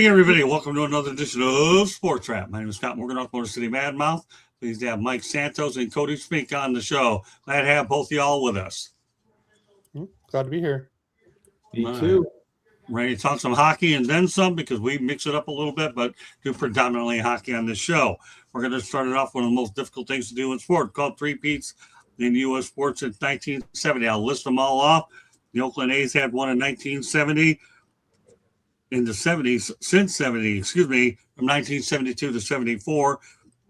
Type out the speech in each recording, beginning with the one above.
evening, everybody. Welcome to another edition of Sports Wrap. My name is Scott Morgan, Motor City Madmouth. Pleased to have Mike Santos and Cody Spink on the show. Glad to have both of y'all with us. Glad to be here. Me too. Ready to talk some hockey and then some because we mix it up a little bit, but do predominantly hockey on this show. We're going to start it off one of the most difficult things to do in sport, called three-peats in U.S. sports since 1970. I'll list them all off. The Oakland A's had one in 1970. In the 70s, since 70, from 1972 to 74.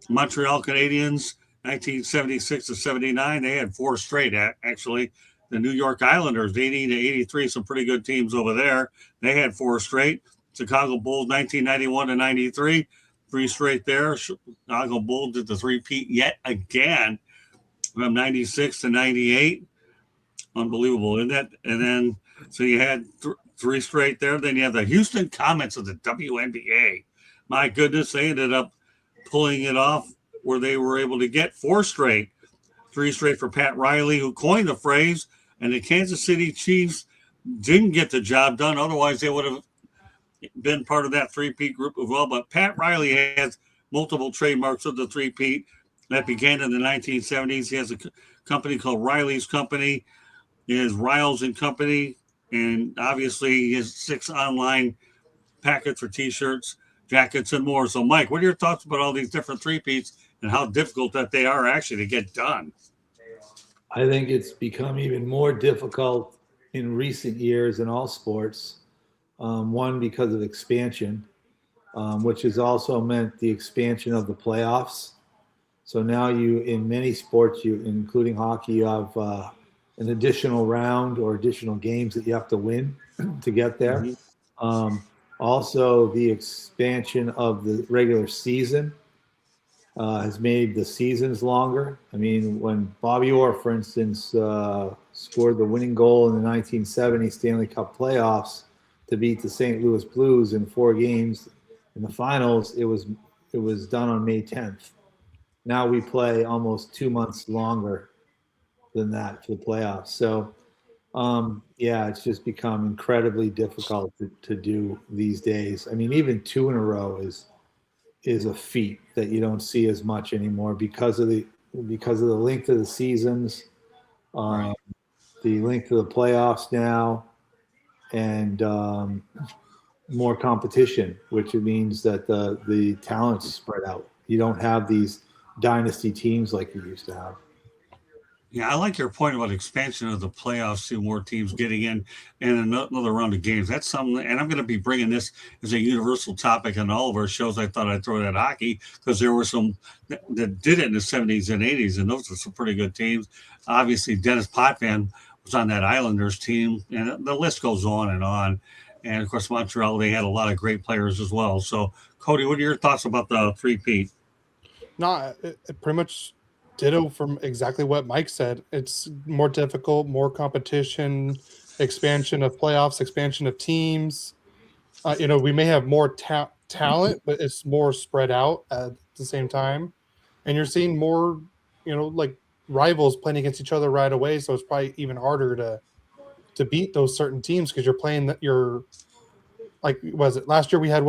Montreal Canadiens, 1976 to 79. They had four straight, actually. The New York Islanders, 80 to 83, some pretty good teams over there. They had four straight. Chicago Bulls, 1991 to 93, three straight there. Chicago Bulls did the three-peat yet again from 96 to 98. Unbelievable, isn't that? And then, so you had three straight there. Then you have the Houston Comets of the WNBA. My goodness, they ended up pulling it off where they were able to get four straight. Three straight for Pat Riley, who coined the phrase, and the Kansas City Chiefs didn't get the job done. Otherwise, they would have been part of that three-peat group as well. But Pat Riley has multiple trademarks of the three-peat that began in the 1970s. He has a company called Riley's Company. He has Riles and Company. And obviously, his 6 online packets for T-shirts, jackets, and more. So, Mike, what are your thoughts about all these different three-peats and how difficult that they are actually to get done? I think it's become even more difficult in recent years in all sports. One, because of expansion, which has also meant the expansion of the playoffs. So now in many sports, including hockey, you have an additional round or additional games that you have to win to get there. Mm-hmm. Also, the expansion of the regular season has made the seasons longer. I mean, when Bobby Orr, for instance, scored the winning goal in the 1970 Stanley Cup playoffs to beat the St. Louis Blues in 4 games in the finals, it was done on May 10th. Now we play almost 2 months longer than that for the playoffs. So, it's just become incredibly difficult to do these days. I mean, even 2 in a row is a feat that you don't see as much anymore because of the length of the seasons, the length of the playoffs now, and more competition, which means that the talent's spread out. You don't have these dynasty teams like you used to have. Yeah, I like your point about expansion of the playoffs to more teams getting in and another round of games. That's something, and I'm going to be bringing this as a universal topic on all of our shows. I thought I'd throw that hockey because there were some that did it in the 70s and 80s, and those were some pretty good teams. Obviously, Dennis Potvin was on that Islanders team, and the list goes on and on. And, of course, Montreal, they had a lot of great players as well. So, Cody, what are your thoughts about the three-peat? No, it pretty much – ditto from exactly what Mike said. It's more difficult, more competition, expansion of playoffs, expansion of teams. We may have more talent, but it's more spread out at the same time. And you're seeing more, like rivals playing against each other right away. So it's probably even harder to beat those certain teams because you're playing was it last year we had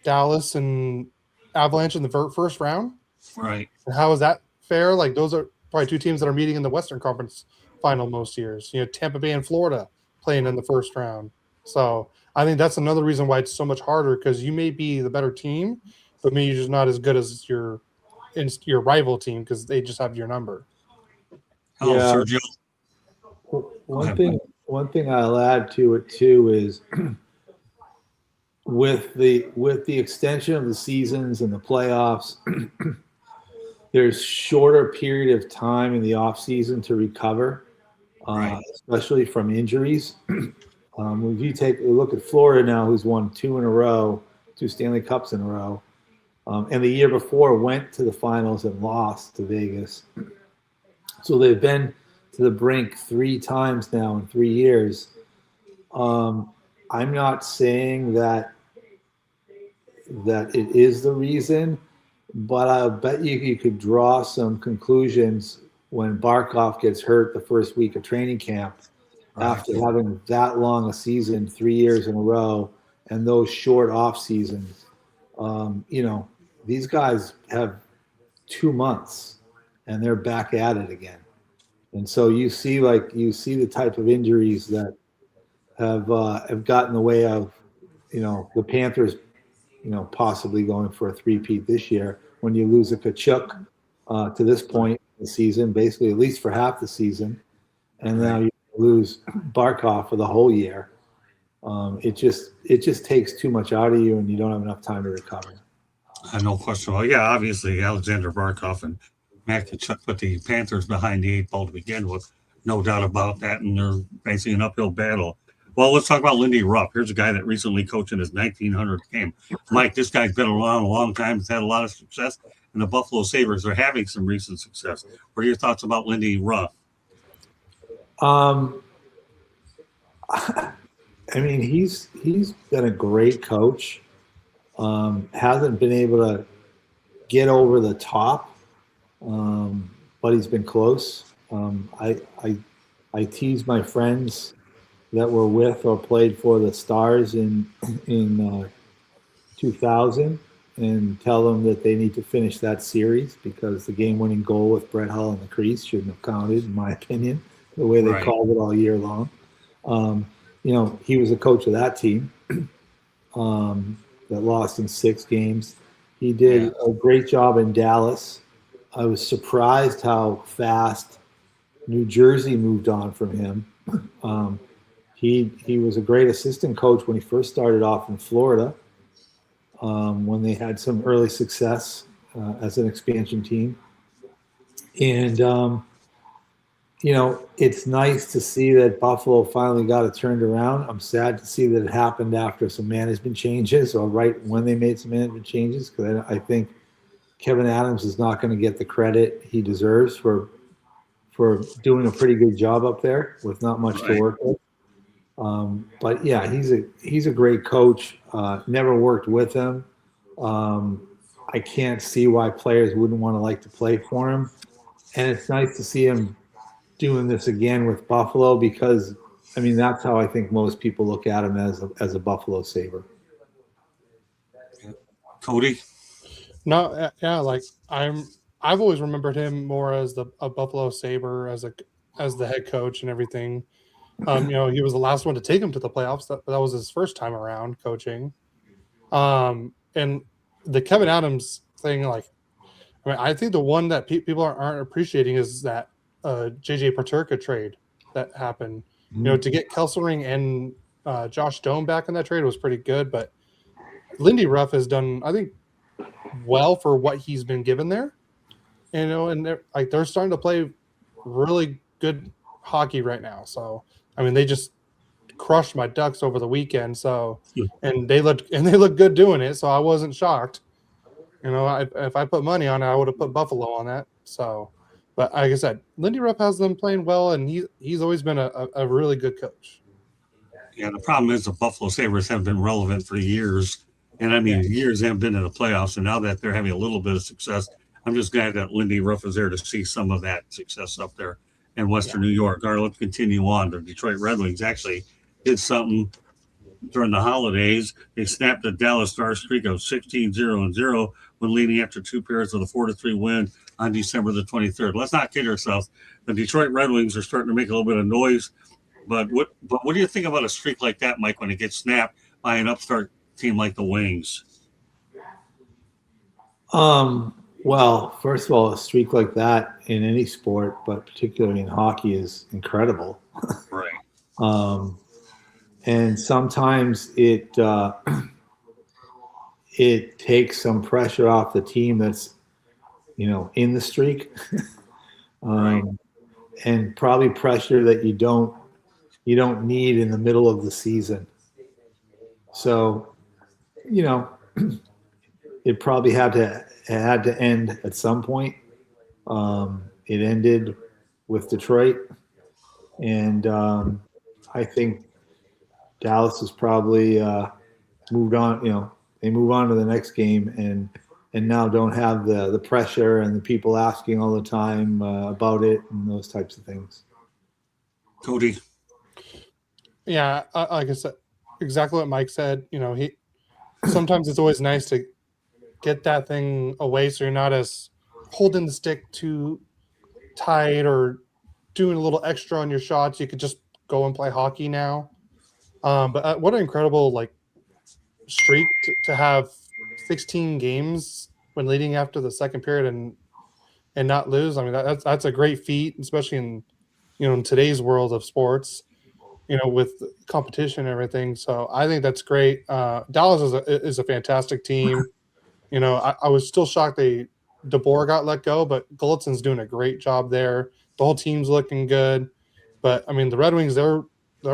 Dallas and Avalanche in the first round? Right. And how is that fair? Like those are probably 2 teams that are meeting in the Western Conference final most years. Tampa Bay and Florida playing in the first round. So I think that's another reason why it's so much harder because you may be the better team, but maybe you're just not as good as your rival team because they just have your number. Oh, Sergio. One thing I'll add to it too is with the extension of the seasons and the playoffs. There's shorter period of time in the off season to recover, especially from injuries. If you take a look at Florida now, who's won 2 in a row, 2 Stanley Cups in a row, and the year before went to the finals and lost to Vegas. So they've been to the brink 3 times now in 3 years. I'm not saying that it is the reason. But I bet you could draw some conclusions when Barkov gets hurt the first week of training camp after having that long a season, 3 years in a row, and those short off seasons, these guys have 2 months and they're back at it again. And so you see the type of injuries that have gotten in the way of, the Panthers, possibly going for a three-peat this year. When you lose a Kachuk to this point in the season, basically at least for half the season, and now you lose Barkov for the whole year. It just takes too much out of you, and you don't have enough time to recover. No question. Well, yeah, obviously Alexander Barkov and Matt Kachuk put the Panthers behind the 8 ball to begin with. No doubt about that, and they're facing an uphill battle. Well, let's talk about Lindy Ruff. Here's a guy that recently coached in his 1900th game. Mike, this guy's been around a long time. He's had a lot of success, and the Buffalo Sabres are having some recent success. What are your thoughts about Lindy Ruff? I mean, he's been a great coach. Hasn't been able to get over the top, but he's been close. I tease my friends that were with or played for the Stars in 2000 and tell them that they need to finish that series because the game-winning goal with Brett Hull in the crease shouldn't have counted, in my opinion, the way they called it all year long. He was a coach of that team that lost in 6 games. He did a great job in Dallas. I was surprised how fast New Jersey moved on from him. He was a great assistant coach when he first started off in Florida, when they had some early success as an expansion team. And, it's nice to see that Buffalo finally got it turned around. I'm sad to see that it happened after some management changes or right when they made some management changes, because I think Kevin Adams is not going to get the credit he deserves for doing a pretty good job up there with not much to work with. But yeah, he's a great coach. Never worked with him. I can't see why players wouldn't want to like to play for him. And it's nice to see him doing this again with Buffalo because, I mean, that's how I think most people look at him as a Buffalo Sabre. Cody? No, yeah, like I've always remembered him more as a Buffalo Sabre, as the head coach and everything. He was the last one to take him to the playoffs. That was his first time around coaching. And the Kevin Adams thing, I think the one that people aren't appreciating is that JJ Paterka trade that happened. Mm-hmm. To get Kesselring and Josh Doan back in that trade was pretty good, but Lindy Ruff has done, I think, well for what he's been given there. And they're starting to play really good hockey right now. So I mean, they just crushed my Ducks over the weekend. So and they look good doing it. So I wasn't shocked. If I put money on it, I would have put Buffalo on that. So, but like I said, Lindy Ruff has them playing well, and he's always been a really good coach. Yeah, the problem is the Buffalo Sabres have been relevant for years. And I mean, years they haven't been in the playoffs. And now that they're having a little bit of success, I'm just glad that Lindy Ruff is there to see some of that success up there in Western New York. All right, let's continue on. The Detroit Red Wings actually did something during the holidays. They snapped the Dallas Stars streak of 16-0-0 when leading after 2 periods of the 4-3 win on December the 23rd. Let's not kid ourselves. The Detroit Red Wings are starting to make a little bit of noise. But what do you think about a streak like that, Mike, when it gets snapped by an upstart team like the Wings? Well, first of all, a streak like that in any sport, but particularly in hockey, is incredible. Right. And sometimes it takes some pressure off the team that's, in the streak, and probably pressure that you don't need in the middle of the season. So, it probably had to end at some point. It ended with Detroit, and I think Dallas has probably moved on. They move on to the next game, and now don't have the pressure and the people asking all the time about it and those types of things. Cody? Yeah, like I said, exactly what Mike said. Sometimes it's always nice to get that thing away so you're not as holding the stick too tight or doing a little extra on your shots. You could just go and play hockey now. But what an incredible streak to have 16 games when leading after the second period and not lose. I mean, that's a great feat, especially in today's world of sports, with competition and everything. So I think that's great. Dallas is a fantastic team. I was still shocked DeBoer got let go, but Gulletsen's doing a great job there. The whole team's looking good. But I mean, the Red Wings, they're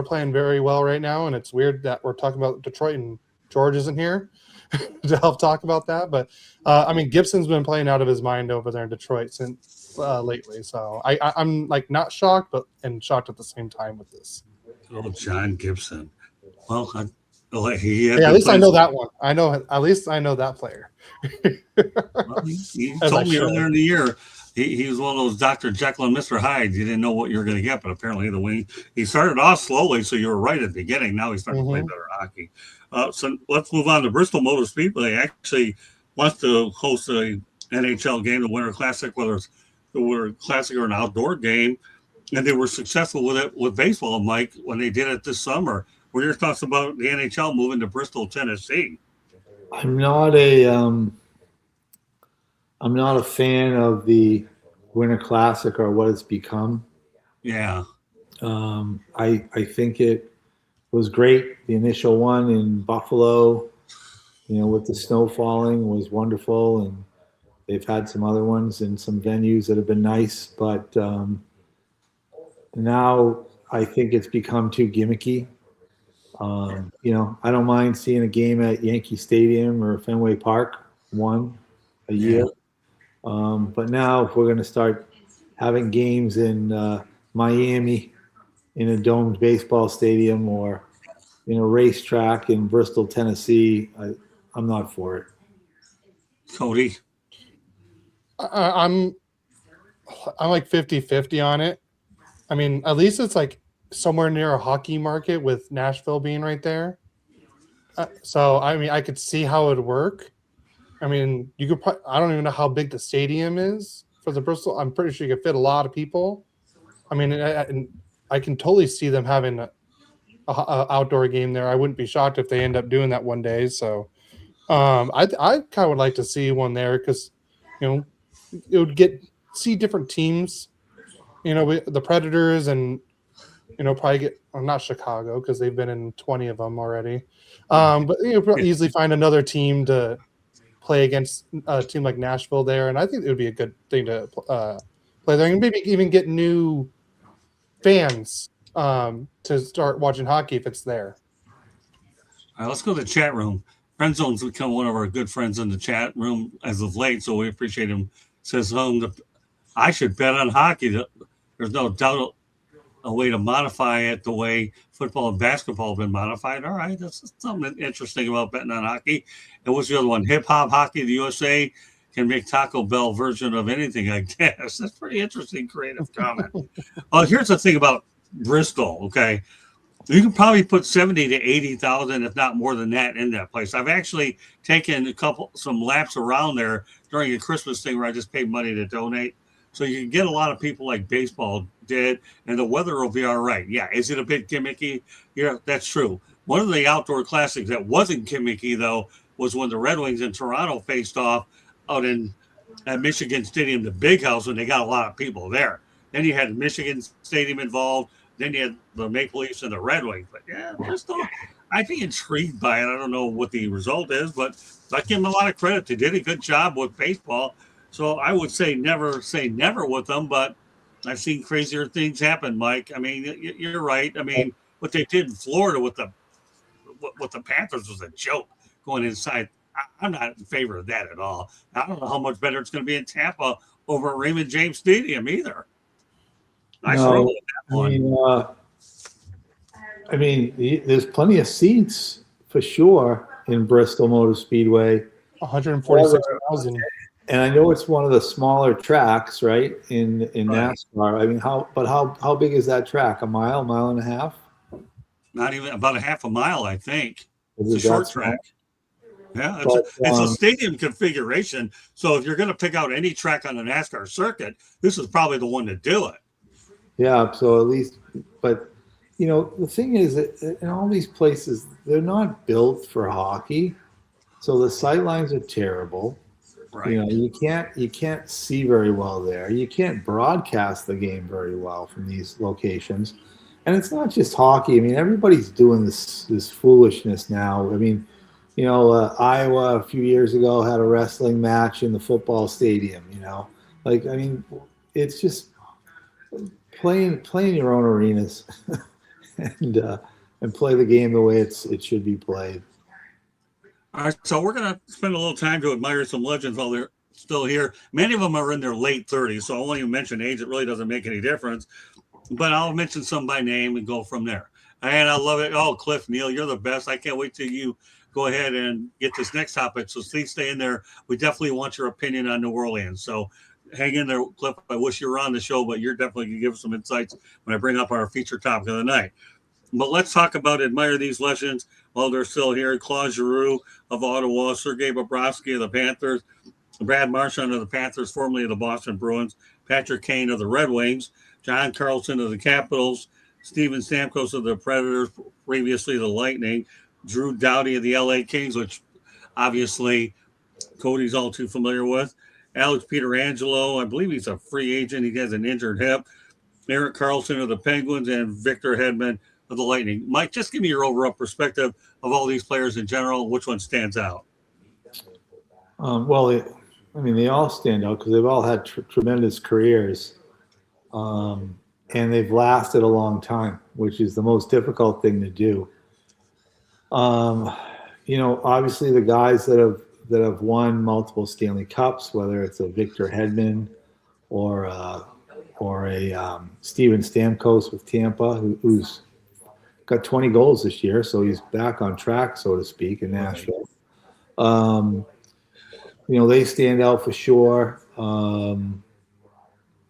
playing very well right now, and it's weird that we're talking about Detroit and George isn't here to help talk about that. But I mean, Gibson's been playing out of his mind over there in Detroit since lately. So I'm not shocked, but shocked at the same time with this. Oh, John Gibson. Well, at least I know that one. At least I know that player. Well, he told me earlier in the year he was one of those Dr. Jekyll and Mr. Hyde. You didn't know what you were going to get, but apparently he started off slowly, so you were right at the beginning. Now he's starting to play better hockey. So let's move on to Bristol Motor Speedway. Actually wants to host a NHL game, the Winter Classic, whether it's the Winter Classic or an outdoor game, and they were successful with it with baseball, Mike, when they did it this summer. What are your thoughts about the NHL moving to Bristol, Tennessee? I'm not a fan of the Winter Classic or what it's become. Yeah. I think it was great. The initial one in Buffalo, with the snow falling was wonderful, and they've had some other ones in some venues that have been nice, but now I think it's become too gimmicky. I don't mind seeing a game at Yankee Stadium or Fenway Park one a year. But now if we're going to start having games in Miami in a domed baseball stadium or racetrack in Bristol, Tennessee, I'm not for it. Cody? I'm like 50-50 on it. I mean, at least it's somewhere near a hockey market with Nashville being right there. So, I mean, I could see how it would work. I mean, you could I don't even know how big the stadium is for the Bristol. I'm pretty sure you could fit a lot of people. I mean, I can totally see them having a outdoor game there. I wouldn't be shocked if they end up doing that one day. So, I kind of would like to see one there because, it would see different teams, the Predators and, probably not Chicago because they've been in 20 of them already. But probably easily find another team to play against a team like Nashville there. And I think it would be a good thing to play there and maybe even get new fans to start watching hockey if it's there. All right, let's go to the chat room. Friend Zone's become one of our good friends in the chat room as of late, so we appreciate him. Says, I should bet on hockey. There's no doubt a way to modify it the way football and basketball have been modified. All right, that's something interesting about betting on hockey. And what's the other one? Hip hop hockey, the USA can make Taco Bell version of anything, I guess. That's pretty interesting, creative comment. Here's the thing about Bristol, okay? You can probably put 70 to 80,000, if not more than that, in that place. I've actually taken some laps around there during a Christmas thing where I just paid money to donate. So you can get a lot of people like baseball did, and the weather will be all right. Yeah, is it a bit gimmicky? Yeah, that's true. One of the outdoor classics that wasn't gimmicky, though, was when the Red Wings in Toronto faced off out at Michigan Stadium, the Big House, and they got a lot of people there. Then you had Michigan Stadium involved. Then you had the Maple Leafs and the Red Wings. But, yeah, Bristol, I'd be intrigued by it. I don't know what the result is, but I give them a lot of credit. They did a good job with baseball. So I would never say never with them, but I've seen crazier things happen, Mike. I mean, you're right. I mean, what they did in Florida with the Panthers was a joke going inside. I'm not in favor of that at all. I don't know how much better it's going to be in Tampa over at Raymond James Stadium either. I struggle with that one. I mean, there's plenty of seats for sure in Bristol Motor Speedway. 146,000. And I know it's one of the smaller tracks, right, in NASCAR. I mean, how big is that track? A mile and a half? Not even about a half a mile, I think. Is It's a it short that track. small? Yeah, But it's a stadium configuration. So if you're going to pick out any track on the NASCAR circuit, this is probably the one to do it. yeah, so at least, but the thing is that in all these places, they're not built for hockey, so the sight lines are terrible. Right. You can't see very well there. You can't broadcast the game very well from these locations. And it's not just hockey. I mean, everybody's doing this foolishness now. I mean, Iowa a few years ago had a wrestling match in the football stadium. Like I mean, it's just playing your own arenas and play the game the way it should be played. All right, so we're going to spend a little time to admire some legends while they're still here. Many of them are in their late 30s, so I won't even mention age. It really doesn't make any difference. But I'll mention some by name and go from there. And I love it. Oh, Cliff, Neil, you're the best. I can't wait till you go ahead and get this next topic. So please stay in there. We definitely want your opinion on New Orleans. So hang in there, Cliff. I wish you were on the show, but you're definitely going to give us some insights when I bring up our feature topic of the night. But let's talk about admire these legends while they're still here. Claude Giroux of Ottawa, Sergei Bobrovsky of the Panthers, Brad Marchand of the Panthers, formerly of the Boston Bruins, Patrick Kane of the Red Wings, John Carlson of the Capitals, Steven Stamkos of the Predators, previously the Lightning, Drew Doughty of the LA Kings, which obviously Cody's all too familiar with, Alex Pietrangelo, I believe he's a free agent. He has an injured hip, Erik Karlsson of the Penguins, and Victor Hedman of the Lightning. Mike, just give me your overall perspective of all these players in general. Which one stands out? Well, they all stand out because they've all had tremendous careers, and they've lasted a long time, which is the most difficult thing to do. Obviously the guys that have won multiple Stanley Cups, whether it's a Victor Hedman or a Steven Stamkos with Tampa, who's got 20 goals this year, so he's back on track, so to speak, in Nashville. They stand out for sure.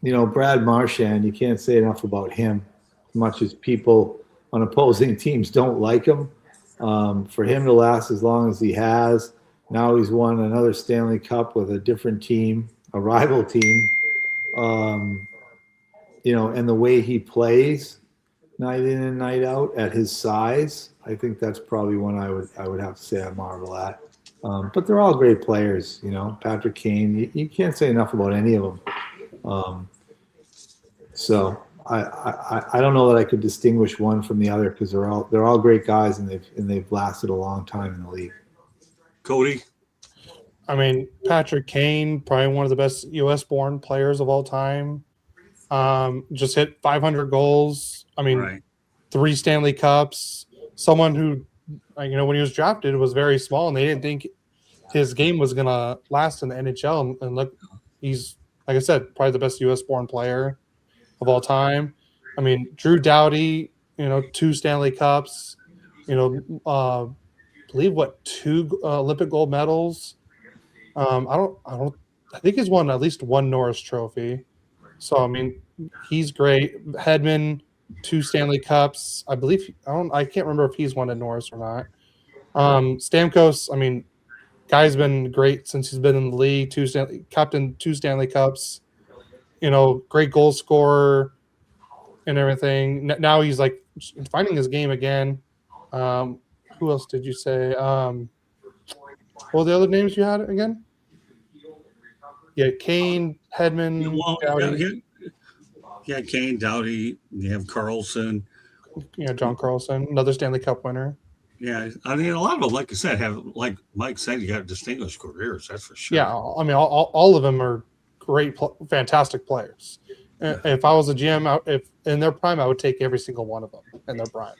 Brad Marchand, you can't say enough about him, as much as people on opposing teams don't like him. For him to last as long as he has, now he's won another Stanley Cup with a different team, a rival team. And the way he plays night in and night out at his size, I think that's probably one I would have to say I marvel at. But they're all great players, Patrick Kane. You can't say enough about any of them. So I don't know that I could distinguish one from the other because they're all great guys and they've lasted a long time in the league. Cody? I mean, Patrick Kane, probably one of the best U.S.-born players of all time. Just hit 500 goals. I mean, Right. 3 Stanley Cups. Someone who, when he was drafted, was very small, and they didn't think his game was going to last in the NHL. And look, he's, like I said, probably the best U.S.-born player of all time. I mean, Drew Doughty, 2 Stanley Cups. I believe 2 Olympic gold medals. I think he's won at least 1 Norris Trophy. So I mean, he's great. Hedman, 2 Stanley Cups. I believe I can't remember if he's won a Norris or not. Stamkos, I mean, guy's been great since he's been in the league. Captain 2 Stanley Cups. Great goal scorer and everything. Now he's like finding his game again. Who else did you say? What were the other names you had again? Yeah, Kane, Hedman, Doughty. Yeah, Kane, Doughty. You have Carlson. John Carlson, another Stanley Cup winner. Yeah, I mean, a lot of them, like I said, have, like Mike said, you got distinguished careers. That's for sure. Yeah, I mean, all of them are great, fantastic players. If I was a GM, if in their prime, I would take every single one of them in their prime.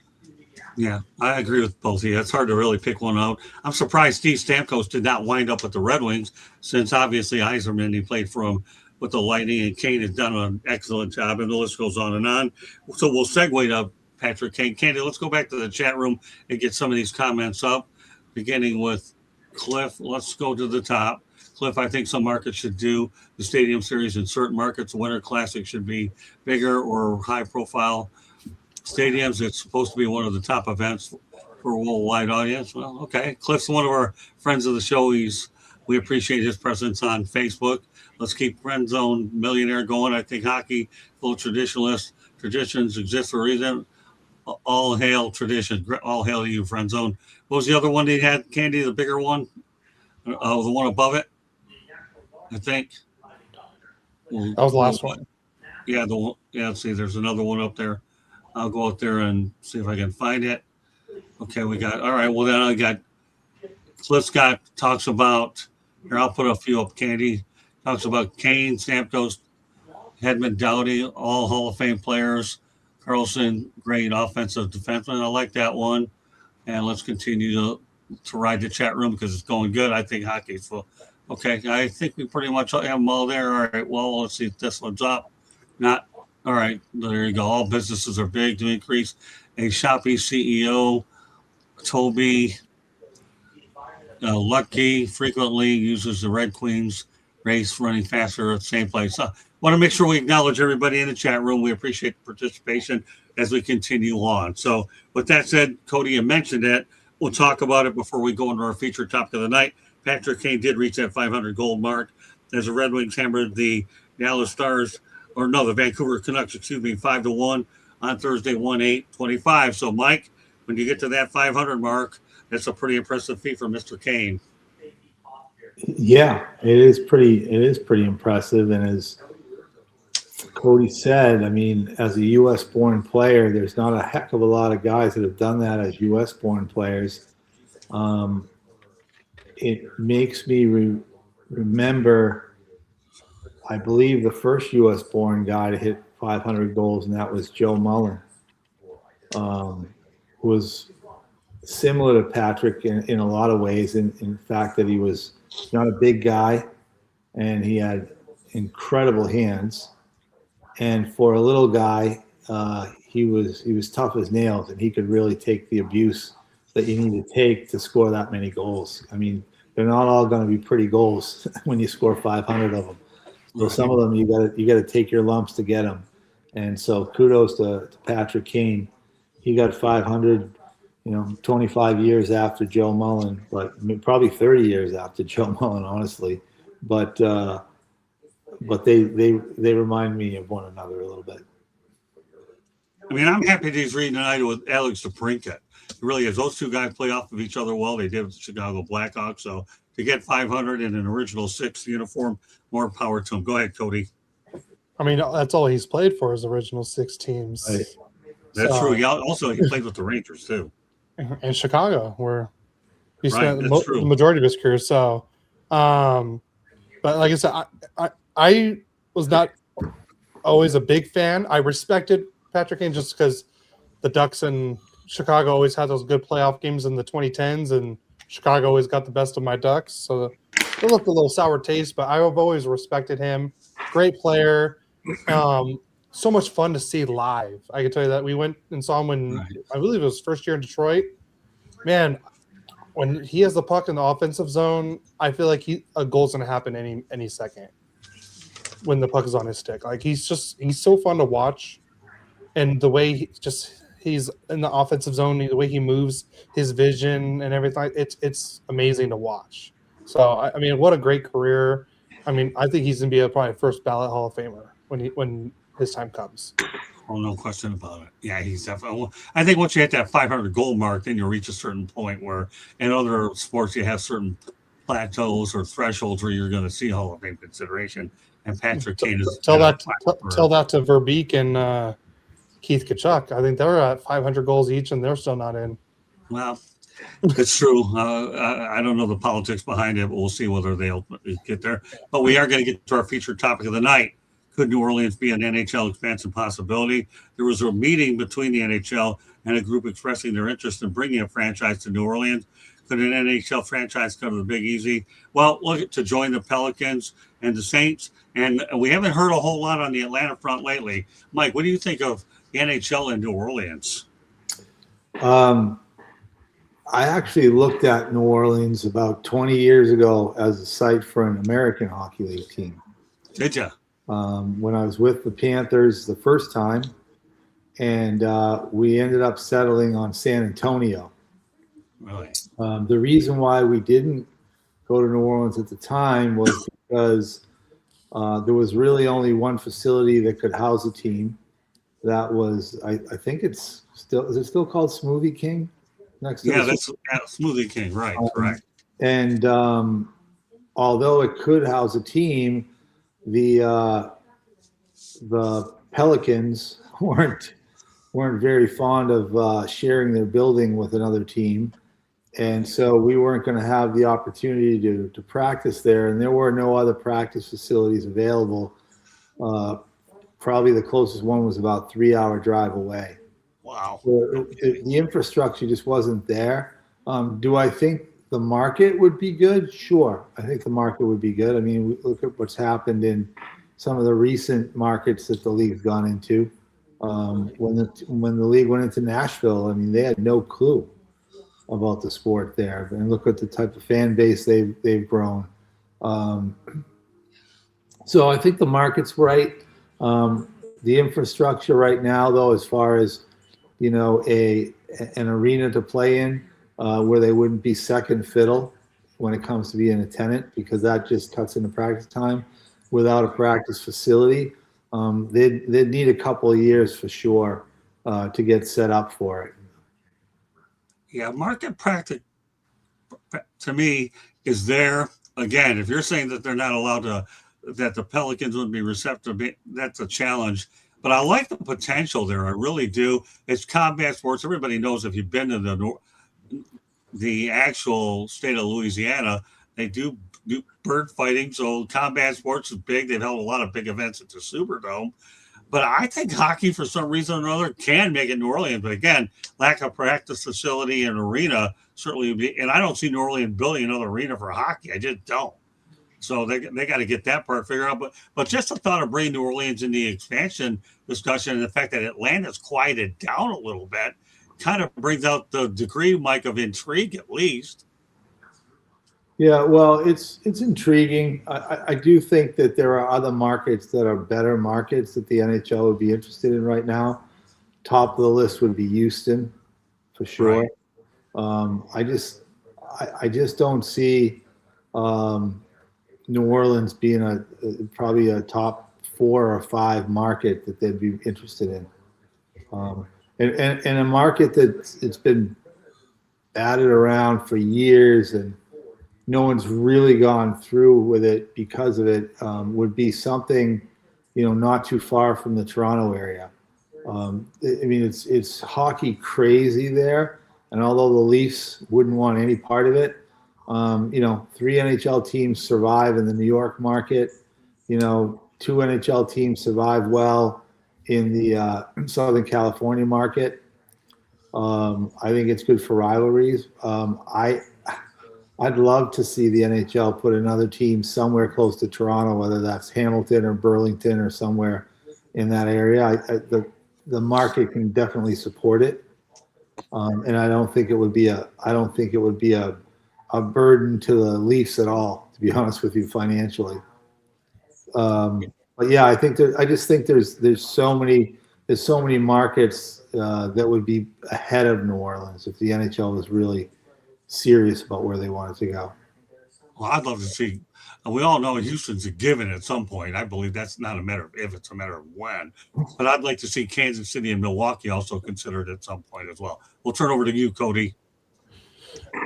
Yeah, I agree with both of you. It's hard to really pick one out. I'm surprised Steve Stamkos did not wind up with the Red Wings, since obviously Yzerman, he played for him with the Lightning, and Kane has done an excellent job, and the list goes on and on. So we'll segue to Patrick Kane. Candy, let's go back to the chat room and get some of these comments up, beginning with Cliff. Let's go to the top. Cliff, I think some markets should do the Stadium Series in certain markets. The Winter Classic should be bigger or high profile. stadiums. It's supposed to be one of the top events for a worldwide audience. Well, okay. Cliff's one of our friends of the show. We appreciate his presence on Facebook. Let's keep Friend Zone Millionaire going. I think hockey, full traditionalist traditions exist for a reason. All hail tradition. All hail to you, Friend Zone. What was the other one they had, Candy? The bigger one? The one above it, I think. That was the last one. Yeah, let's see, there's another one up there. I'll go out there and see if I can find it. Okay, all right, well, then I got Cliff Scott talks about, here, I'll put a few up, Candy. Talks about Kane, Stamkos, Hedman, Doughty, all Hall of Fame players. Carlson, great offensive defenseman. I like that one. And let's continue to ride the chat room because it's going good. I think hockey's full. Okay, I think we pretty much have them all there. All right, well, let's see if this one's up. Not. All right, there you go. All businesses are big to increase. A Shopee CEO, Toby Lucky, frequently uses the Red Queens race running faster at the same place. Want to make sure we acknowledge everybody in the chat room. We appreciate the participation as we continue on. So with that said, Cody, you mentioned it. We'll talk about it before we go into our featured topic of the night. Patrick Kane did reach that 500 goal mark as the Red Wings hammered the Dallas Stars, the Vancouver Canucks, 5-1 on Thursday, 1-8-25. So, Mike, when you get to that 500 mark, that's a pretty impressive feat for Mr. Kane. Yeah, it is pretty impressive. And as Cody said, I mean, as a U.S. born player, there's not a heck of a lot of guys that have done that as U.S. born players. It makes me remember, I believe the first U.S. born guy to hit 500 goals, and that was Joe Mullen, who was similar to Patrick in a lot of ways, in fact that he was not a big guy, and he had incredible hands. And for a little guy, he was tough as nails, and he could really take the abuse that you need to take to score that many goals. I mean, they're not all going to be pretty goals when you score 500 of them. So some of them you got to take your lumps to get them. And so kudos to Patrick Kane. He got 500, 25 years after Joe Mullen, but probably 30 years after Joe Mullen, honestly. But they remind me of one another a little bit. I mean, I'm happy that he's reunited with Alex DeBrincat. It really is. Those two guys play off of each other well. They did with the Chicago Blackhawks. So to get 500 in an original 6 uniform, more power to him. Go ahead, Cody. I mean, that's all he's played for is original 6 teams. Right. That's true. He played with the Rangers too. In Chicago, where he spent the majority of his career. So, but like I said, I was not always a big fan. I respected Patrick Kane just because the Ducks and Chicago always had those good playoff games in the 2010s, and Chicago always got the best of my Ducks. So it left a little sour taste, but I've always respected him. Great player. So much fun to see live. I can tell you that. We went and saw him when I believe it was first year in Detroit. Man, when he has the puck in the offensive zone, I feel like a goal's going to happen any second when the puck is on his stick. Like he's so fun to watch, and the way he's in the offensive zone, the way he moves, his vision and everything, it's amazing to watch. So I mean, what a great career. I mean, I think he's going to be probably a first ballot Hall of Famer when his time comes. Oh, no question about it. Yeah, he's definitely. I think once you hit that 500 goal mark, then you reach a certain point where in other sports you have certain plateaus or thresholds where you're going to see Hall of Fame consideration. And Patrick Kane is tell that to Verbeek and Keith Kachuk. I think they're at 500 goals each, and they're still not in. Well, it's true. I don't know the politics behind it, but we'll see whether they'll get there. But we are going to get to our featured topic of the night. Could New Orleans be an NHL expansion possibility? There was a meeting between the NHL and a group expressing their interest in bringing a franchise to New Orleans. Could an NHL franchise come to the Big Easy? Well, look to join the Pelicans and the Saints. And we haven't heard a whole lot on the Atlanta front lately. Mike, what do you think of the NHL in New Orleans? I actually looked at New Orleans about 20 years ago as a site for an American Hockey League team. Did you? When I was with the Panthers the first time, and we ended up settling on San Antonio. Really? The reason why we didn't go to New Orleans at the time was because there was really only one facility that could house a team. That was, I think it's still, is it still called Smoothie King? Next to That's Smoothie King, right? Correct. And although it could house a team, the Pelicans weren't very fond of sharing their building with another team. And so we weren't going to have the opportunity to practice there, and there were no other practice facilities available. Probably the closest one was about 3-hour drive away. Wow. So the infrastructure just wasn't there. Do I think the market would be good? Sure. I think the market would be good. I mean, look at what's happened in some of the recent markets that the league's gone into. When the league went into Nashville, I mean, they had no clue about the sport there, and look at the type of fan base they've grown. So I think the market's right. The infrastructure right now, though, as far as an arena to play in, where they wouldn't be second fiddle when it comes to being a tenant, because that just cuts into practice time. Without a practice facility, they'd need a couple of years for sure to get set up for it. Yeah, market practice to me is there. Again, if you're saying that they're not allowed to, that the Pelicans wouldn't be receptive, that's a challenge. But I like the potential there. I really do. It's combat sports. Everybody knows if you've been to the actual state of Louisiana, they do bird fighting. So combat sports is big. They've held a lot of big events at the Superdome. But I think hockey, for some reason or another, can make it New Orleans. But again, lack of practice facility and arena certainly would be. And I don't see New Orleans building another arena for hockey. I just don't. So they got to get that part figured out. But just the thought of bringing New Orleans in the expansion discussion, and the fact that Atlanta's quieted down a little bit kind of brings out the degree, Mike, of intrigue at least. Yeah, well, it's intriguing. I do think that there are other markets that are better markets that the NHL would be interested in right now. Top of the list would be Houston, for sure. Right. I just don't see New Orleans being probably a top 4 or 5 market that they'd be interested in, and a market that it's been batted around for years and no one's really gone through with it because of it, would be something, not too far from the Toronto area. I mean, it's hockey crazy there, and although the Leafs wouldn't want any part of it, 3 NHL teams survive in the New York market. 2 NHL teams survive well in the Southern California market. I think it's good for rivalries. I'd love to see the NHL put another team somewhere close to Toronto, whether that's Hamilton or Burlington or somewhere in that area. The market can definitely support it, and I don't think it would be a burden to the Leafs at all, to be honest with you, financially. But yeah, I just think there's so many markets that would be ahead of New Orleans if the NHL was really serious about where they wanted to go. Well, I'd love to see. We all know Houston's a given at some point. I believe that's not a matter of if, it's a matter of when. But I'd like to see Kansas City and Milwaukee also considered at some point as well. We'll turn over to you, Cody.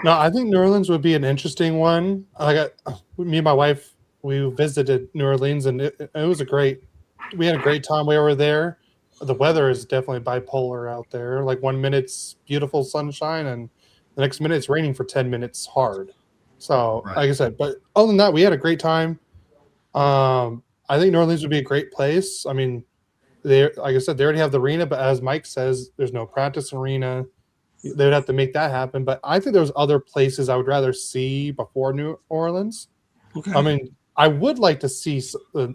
No, I think New Orleans would be an interesting one. Me and my wife, we visited New Orleans, and it was we had a great time. We were there. The weather is definitely bipolar out there. Like 1 minute's beautiful sunshine, and the next minute it's raining for 10 minutes hard. So, right. Like I said, but other than that, we had a great time. I think New Orleans would be a great place. I mean, like I said, they already have the arena, but as Mike says, there's no practice arena. They would have to make that happen. But I think there's other places I would rather see before New Orleans. Okay. I mean, I would like to see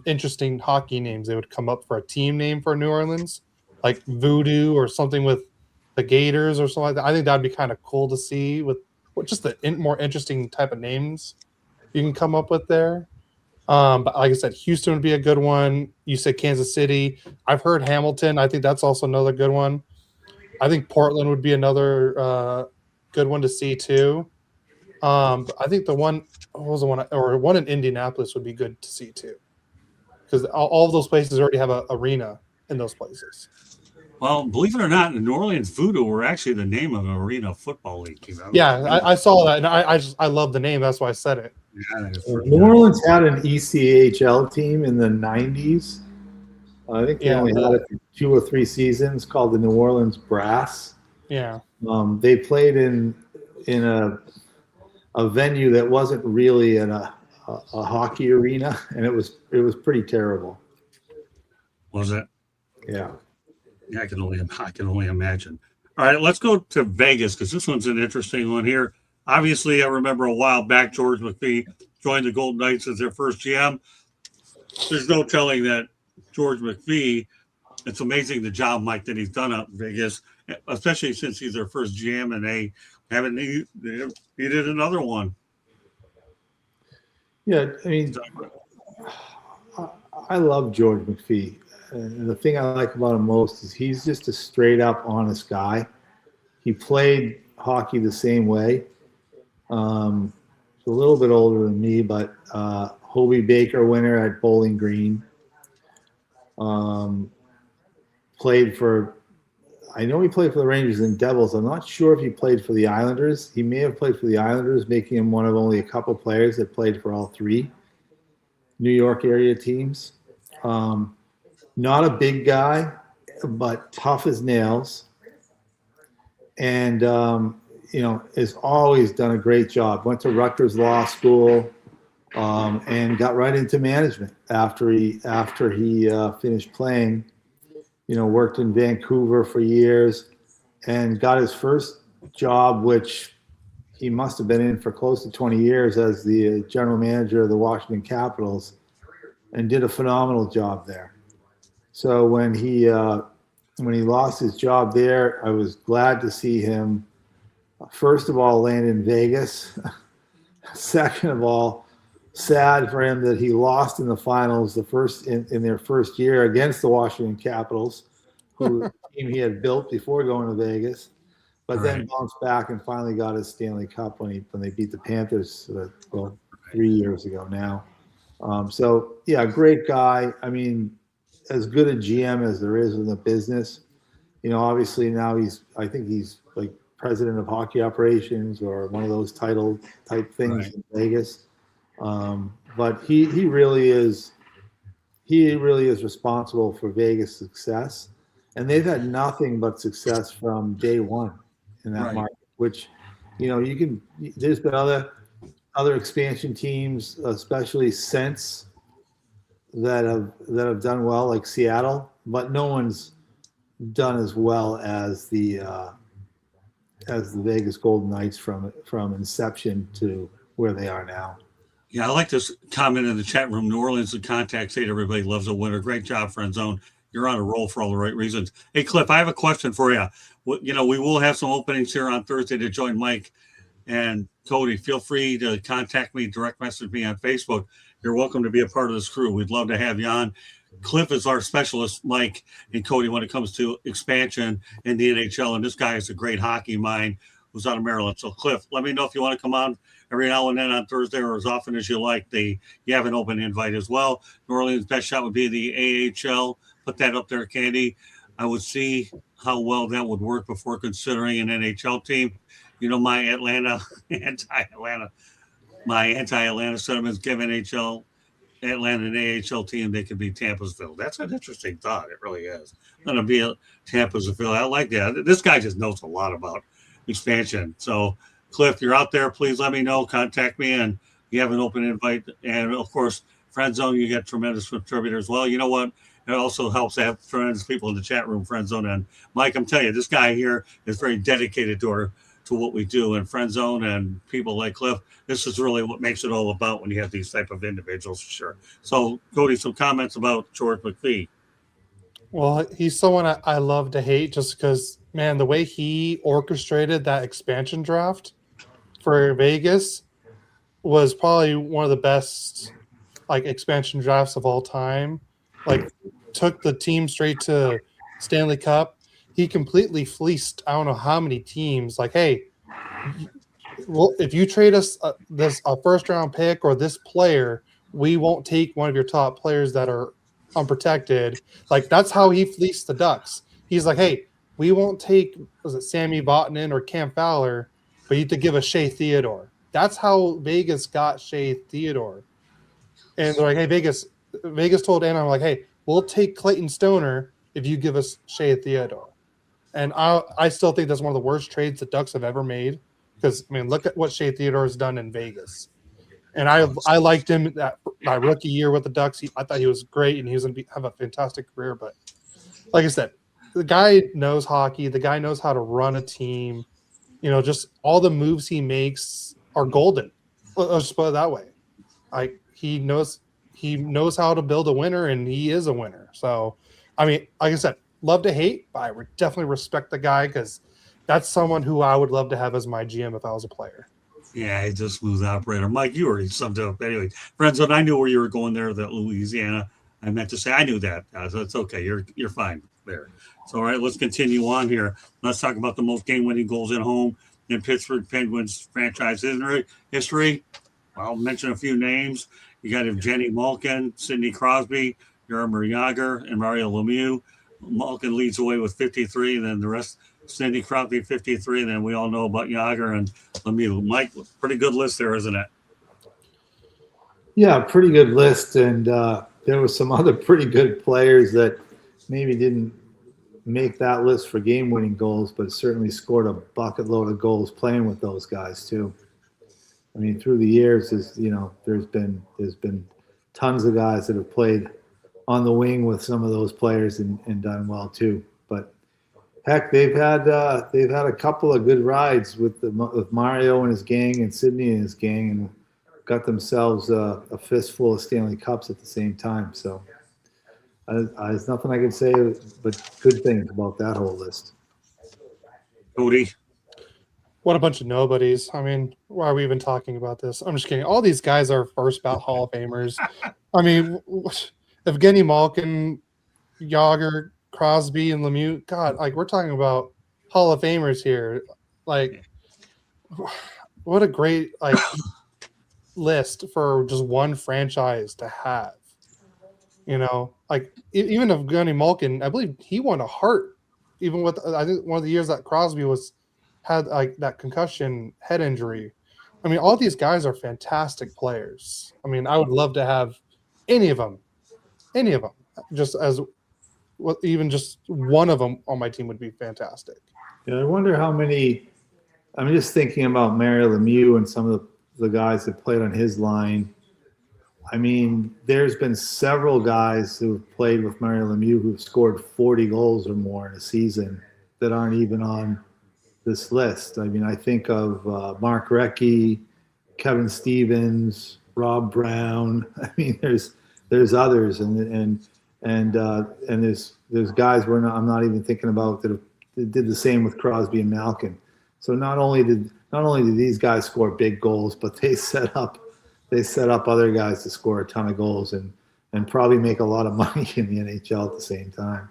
interesting hockey names. They would come up for a team name for New Orleans, like Voodoo or something with the Gators or something like that. I think that'd be kind of cool to see with just the more interesting type of names you can come up with there. But like I said, Houston would be a good one. You said Kansas City. I've heard Hamilton. I think that's also another good one. I think Portland would be another good one to see too. But I think the one, what was the one, or one in Indianapolis would be good to see too, because all of those places already have an arena in those places. Well, believe it or not, the New Orleans Voodoo were actually the name of an arena football league. Yeah, I saw that, and I love the name. That's why I said it. Yeah, New Orleans had an ECHL team in the 90s. I think they only had it for 2 or 3 seasons, called the New Orleans Brass. Yeah. They played in a venue that wasn't really in a hockey arena, and it was pretty terrible. Was it? Yeah. Yeah, I can only imagine. All right, let's go to Vegas because this one's an interesting one here. Obviously, I remember a while back George McPhee joined the Golden Knights as their first GM. There's no telling that George McPhee. It's amazing the job, Mike, that he's done up in Vegas, especially since he's their first GM and they haven't needed another one. Yeah, I mean, I love George McPhee. And the thing I like about him most is he's just a straight up honest guy. He played hockey the same way. He's a little bit older than me, but Hobie Baker winner at Bowling Green. I know he played for the Rangers and Devils. I'm not sure if he played for the Islanders. He may have played for the Islanders, making him one of only a couple players that played for all 3 New York area teams. Not a big guy, but tough as nails. And, has always done a great job. Went to Rutgers Law School and got right into management after he finished playing. Worked in Vancouver for years and got his first job, which he must have been in for close to 20 years, as the general manager of the Washington Capitals, and did a phenomenal job there. So when he lost his job there, I was glad to see him, first of all, land in Vegas. Second of all, sad for him that he lost in the finals in their first year against the Washington Capitals, who team he had built before going to Vegas, but then bounced back and finally got his Stanley Cup when they beat the Panthers 3 years ago now. Great guy. I mean, as good a GM as there is in the business. Obviously now I think he's like president of hockey operations or one of those title type things in Vegas. But he really is responsible for Vegas' success, and they've had nothing but success from day one in that market. Which, there's been other expansion teams, especially since that have done well, like Seattle, but no one's done as well as the Vegas Golden Knights from inception to where they are now. Yeah, I like this comment in the chat room. New Orleans and contact state. Everybody loves a winner. Great job, Friend Zone. You're on a roll for all the right reasons. Hey, Cliff, I have a question for you. We will have some openings here on Thursday to join Mike and Cody. Feel free to contact me, direct message me on Facebook. You're welcome to be a part of this crew. We'd love to have you on. Cliff is our specialist, Mike and Cody, when it comes to expansion in the NHL. And this guy is a great hockey mind who's out of Maryland. So, Cliff, let me know if you want to come on every now and then on Thursday or as often as you like. You have an open invite as well. New Orleans' best shot would be the AHL. Put that up there, Candy. I would see how well that would work before considering an NHL team. My anti-Atlanta sentiments give NHL, Atlanta, and AHL team, they could be Tampasville. That's an interesting thought. It really is. I'm going to be a Tampasville. I like that. This guy just knows a lot about expansion. So, Cliff, you're out there. Please let me know. Contact me, and you have an open invite. And, of course, Friend Zone, you get tremendous contributors. Well, you know what? It also helps to have tremendous people in the chat room, Friend Zone. And, Mike, I'm telling you, this guy here is very dedicated to what we do. And Friend Zone and people like Cliff, this is really what makes it all about when you have these type of individuals, for sure. So, Cody, some comments about George McPhee. Well, he's someone I love to hate just because, man, the way he orchestrated that expansion draft for Vegas was probably one of the best like expansion drafts of all time, like took the team straight to Stanley Cup. He completely fleeced I don't know how many teams. Like, hey, well, if you trade us a first round pick or this player, we won't take one of your top players that are unprotected. Like that's how he fleeced the Ducks. He's like, hey, we won't take was it Sammy Vatanen or Cam Fowler, but you have to give us Shea Theodore. That's how Vegas got Shea Theodore. And they're like, hey, Vegas told Anaheim, like, hey, we'll take Clayton Stoner if you give us Shea Theodore. And I still think that's one of the worst trades the Ducks have ever made. Because I mean, look at what Shea Theodore has done in Vegas. And I liked him that rookie year with the Ducks. I thought he was great, and he was going to have a fantastic career. But like I said, the guy knows hockey. The guy knows how to run a team. You know, just all the moves he makes are golden. Let's just put it that way. Like he knows how to build a winner, and he is a winner. So, I mean, like I said, love to hate, but I would definitely respect the guy because that's someone who I would love to have as my GM if I was a player. Yeah, he's a smooth operator. Mike, you already summed it up. Anyway, friends, and I knew where you were going there, that Louisiana. I meant to say I knew that. So it's okay. You're fine there. So, all right, let's continue on here. Let's talk about the most game-winning goals at home in Pittsburgh Penguins franchise history. I'll mention a few names. You got Evgeny Malkin, Sidney Crosby, Jaromir Jagr, and Mario Lemieux. Malkin leads away with 53, and then the rest – Sidney Crosby 53, and then we all know about Jagr and Lemieux. Mike, pretty good list there, isn't it? Yeah, pretty good list, and there were some other pretty good players that maybe didn't make that list for game-winning goals, but certainly scored a bucket load of goals playing with those guys too. I mean, through the years, there's been tons of guys that have played on the wing with some of those players and done well too. But heck, they've had a couple of good rides with Mario and his gang and Sidney and his gang, and got themselves a fistful of Stanley Cups at the same time. So there's nothing I can say but good things about that whole list. Cody. What a bunch of nobodies. I mean, why are we even talking about this? I'm just kidding. All these guys are first ballot Hall of Famers. I mean, Evgeny Malkin, Jagr, Crosby, and Lemieux. God, like we're talking about Hall of Famers here. Like, what a great list for just one franchise to have. You know, like even Evgeny Malkin, I believe he won a Hart. Even with I think one of the years that Crosby had like that concussion head injury. I mean, all these guys are fantastic players. I mean, I would love to have any of them, just as even just one of them on my team would be fantastic. Yeah, I wonder how many. I'm just thinking about Mario Lemieux and some of the guys that played on his line. I mean, there's been several guys who have played with Mario Lemieux who've scored 40 goals or more in a season that aren't even on this list. I mean, I think of Mark Recchi, Kevin Stevens, Rob Brown. I mean, there's others, and there's guys I'm not even thinking about that did the same with Crosby and Malkin. So not only did these guys score big goals, but they set up other guys to score a ton of goals and probably make a lot of money in the NHL at the same time.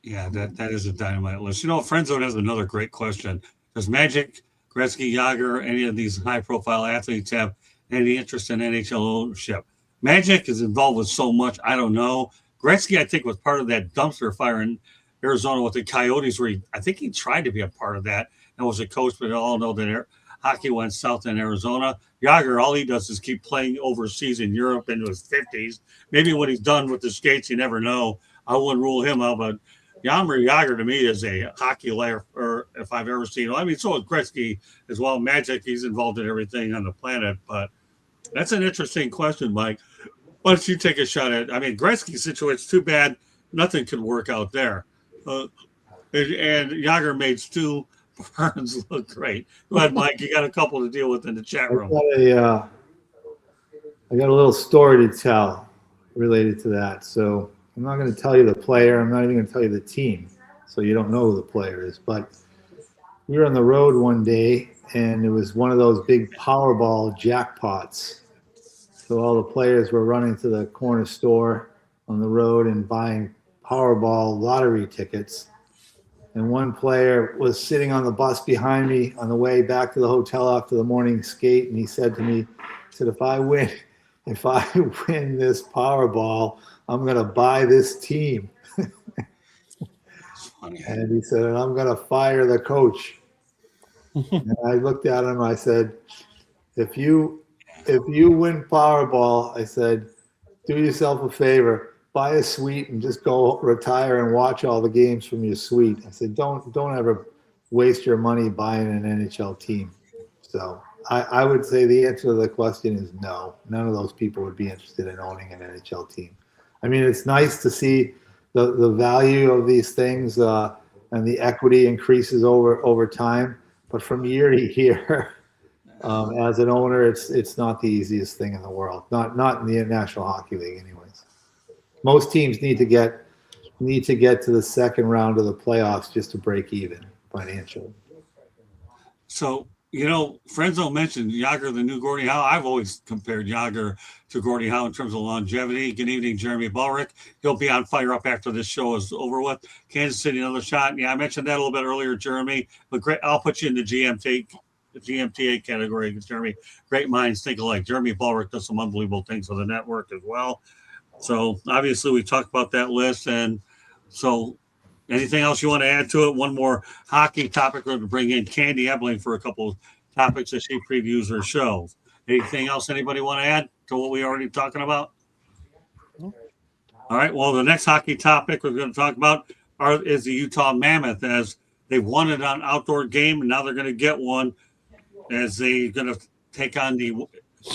Yeah, that is a dynamite list. You know, Friendzone has another great question. Does Magic, Gretzky, Jagr, any of these high-profile athletes have any interest in NHL ownership? Magic is involved with so much, I don't know. Gretzky, I think, was part of that dumpster fire in Arizona with the Coyotes, where I think he tried to be a part of that and was a coach, but all know that hockey went south in Arizona. Jagr, all he does is keep playing overseas in Europe into his 50s. Maybe when he's done with the skates, you never know. I wouldn't rule him out, but Jaromir Jagr to me is a hockey lifer, or if I've ever seen him. I mean, so is Gretzky as well. Magic, he's involved in everything on the planet. But that's an interesting question, Mike. Why don't you take a shot at it? I mean, Gretzky's situation, too bad. Nothing could work out there. And Jagr made Stu Burns look great. Go ahead, Mike. You got a couple to deal with in the chat room. I got a little story to tell related to that. So I'm not going to tell you the player. I'm not even going to tell you the team, so you don't know who the player is. But we were on the road one day, and it was one of those big Powerball jackpots So all the players were running to the corner store on the road and buying Powerball lottery tickets. And one player was sitting on the bus behind me on the way back to the hotel after the morning skate, and he said to me, he said, if I win this Powerball, I'm going to buy this team. And he said, and I'm going to fire the coach. And I looked at him, I said, if you win Powerball, I said, do yourself a favor, buy a suite and just go retire and watch all the games from your suite. I said, don't ever waste your money buying an NHL team. So I would say the answer to the question is no. None of those people would be interested in owning an NHL team. I mean, it's nice to see the value of these things and the equity increases over time, but from year to year, as an owner, it's not the easiest thing in the world. Not in the National Hockey League, anyways. Most teams need to get to the second round of the playoffs just to break even financially. So, Frenzo mentioned Yager, the new Gordie Howe. I've always compared Yager to Gordie Howe in terms of longevity. Good evening, Jeremy Ballrick. He'll be on fire up after this show is over with. Kansas City, another shot. Yeah, I mentioned that a little bit earlier, Jeremy. But great, I'll put you in the GMTA category, Jeremy. Great minds think alike. Jeremy Ballrick does some unbelievable things for the network as well. So obviously we talked about that list. And so anything else you want to add to it? One more hockey topic, or to bring in Candy Ebling for a couple of topics that she previews her show. Anything else anybody want to add to what we already talking about? All right. Well, the next hockey topic we're going to talk about is the Utah Mammoth, as they won an outdoor game, and now they're going to get one as they're going to take on the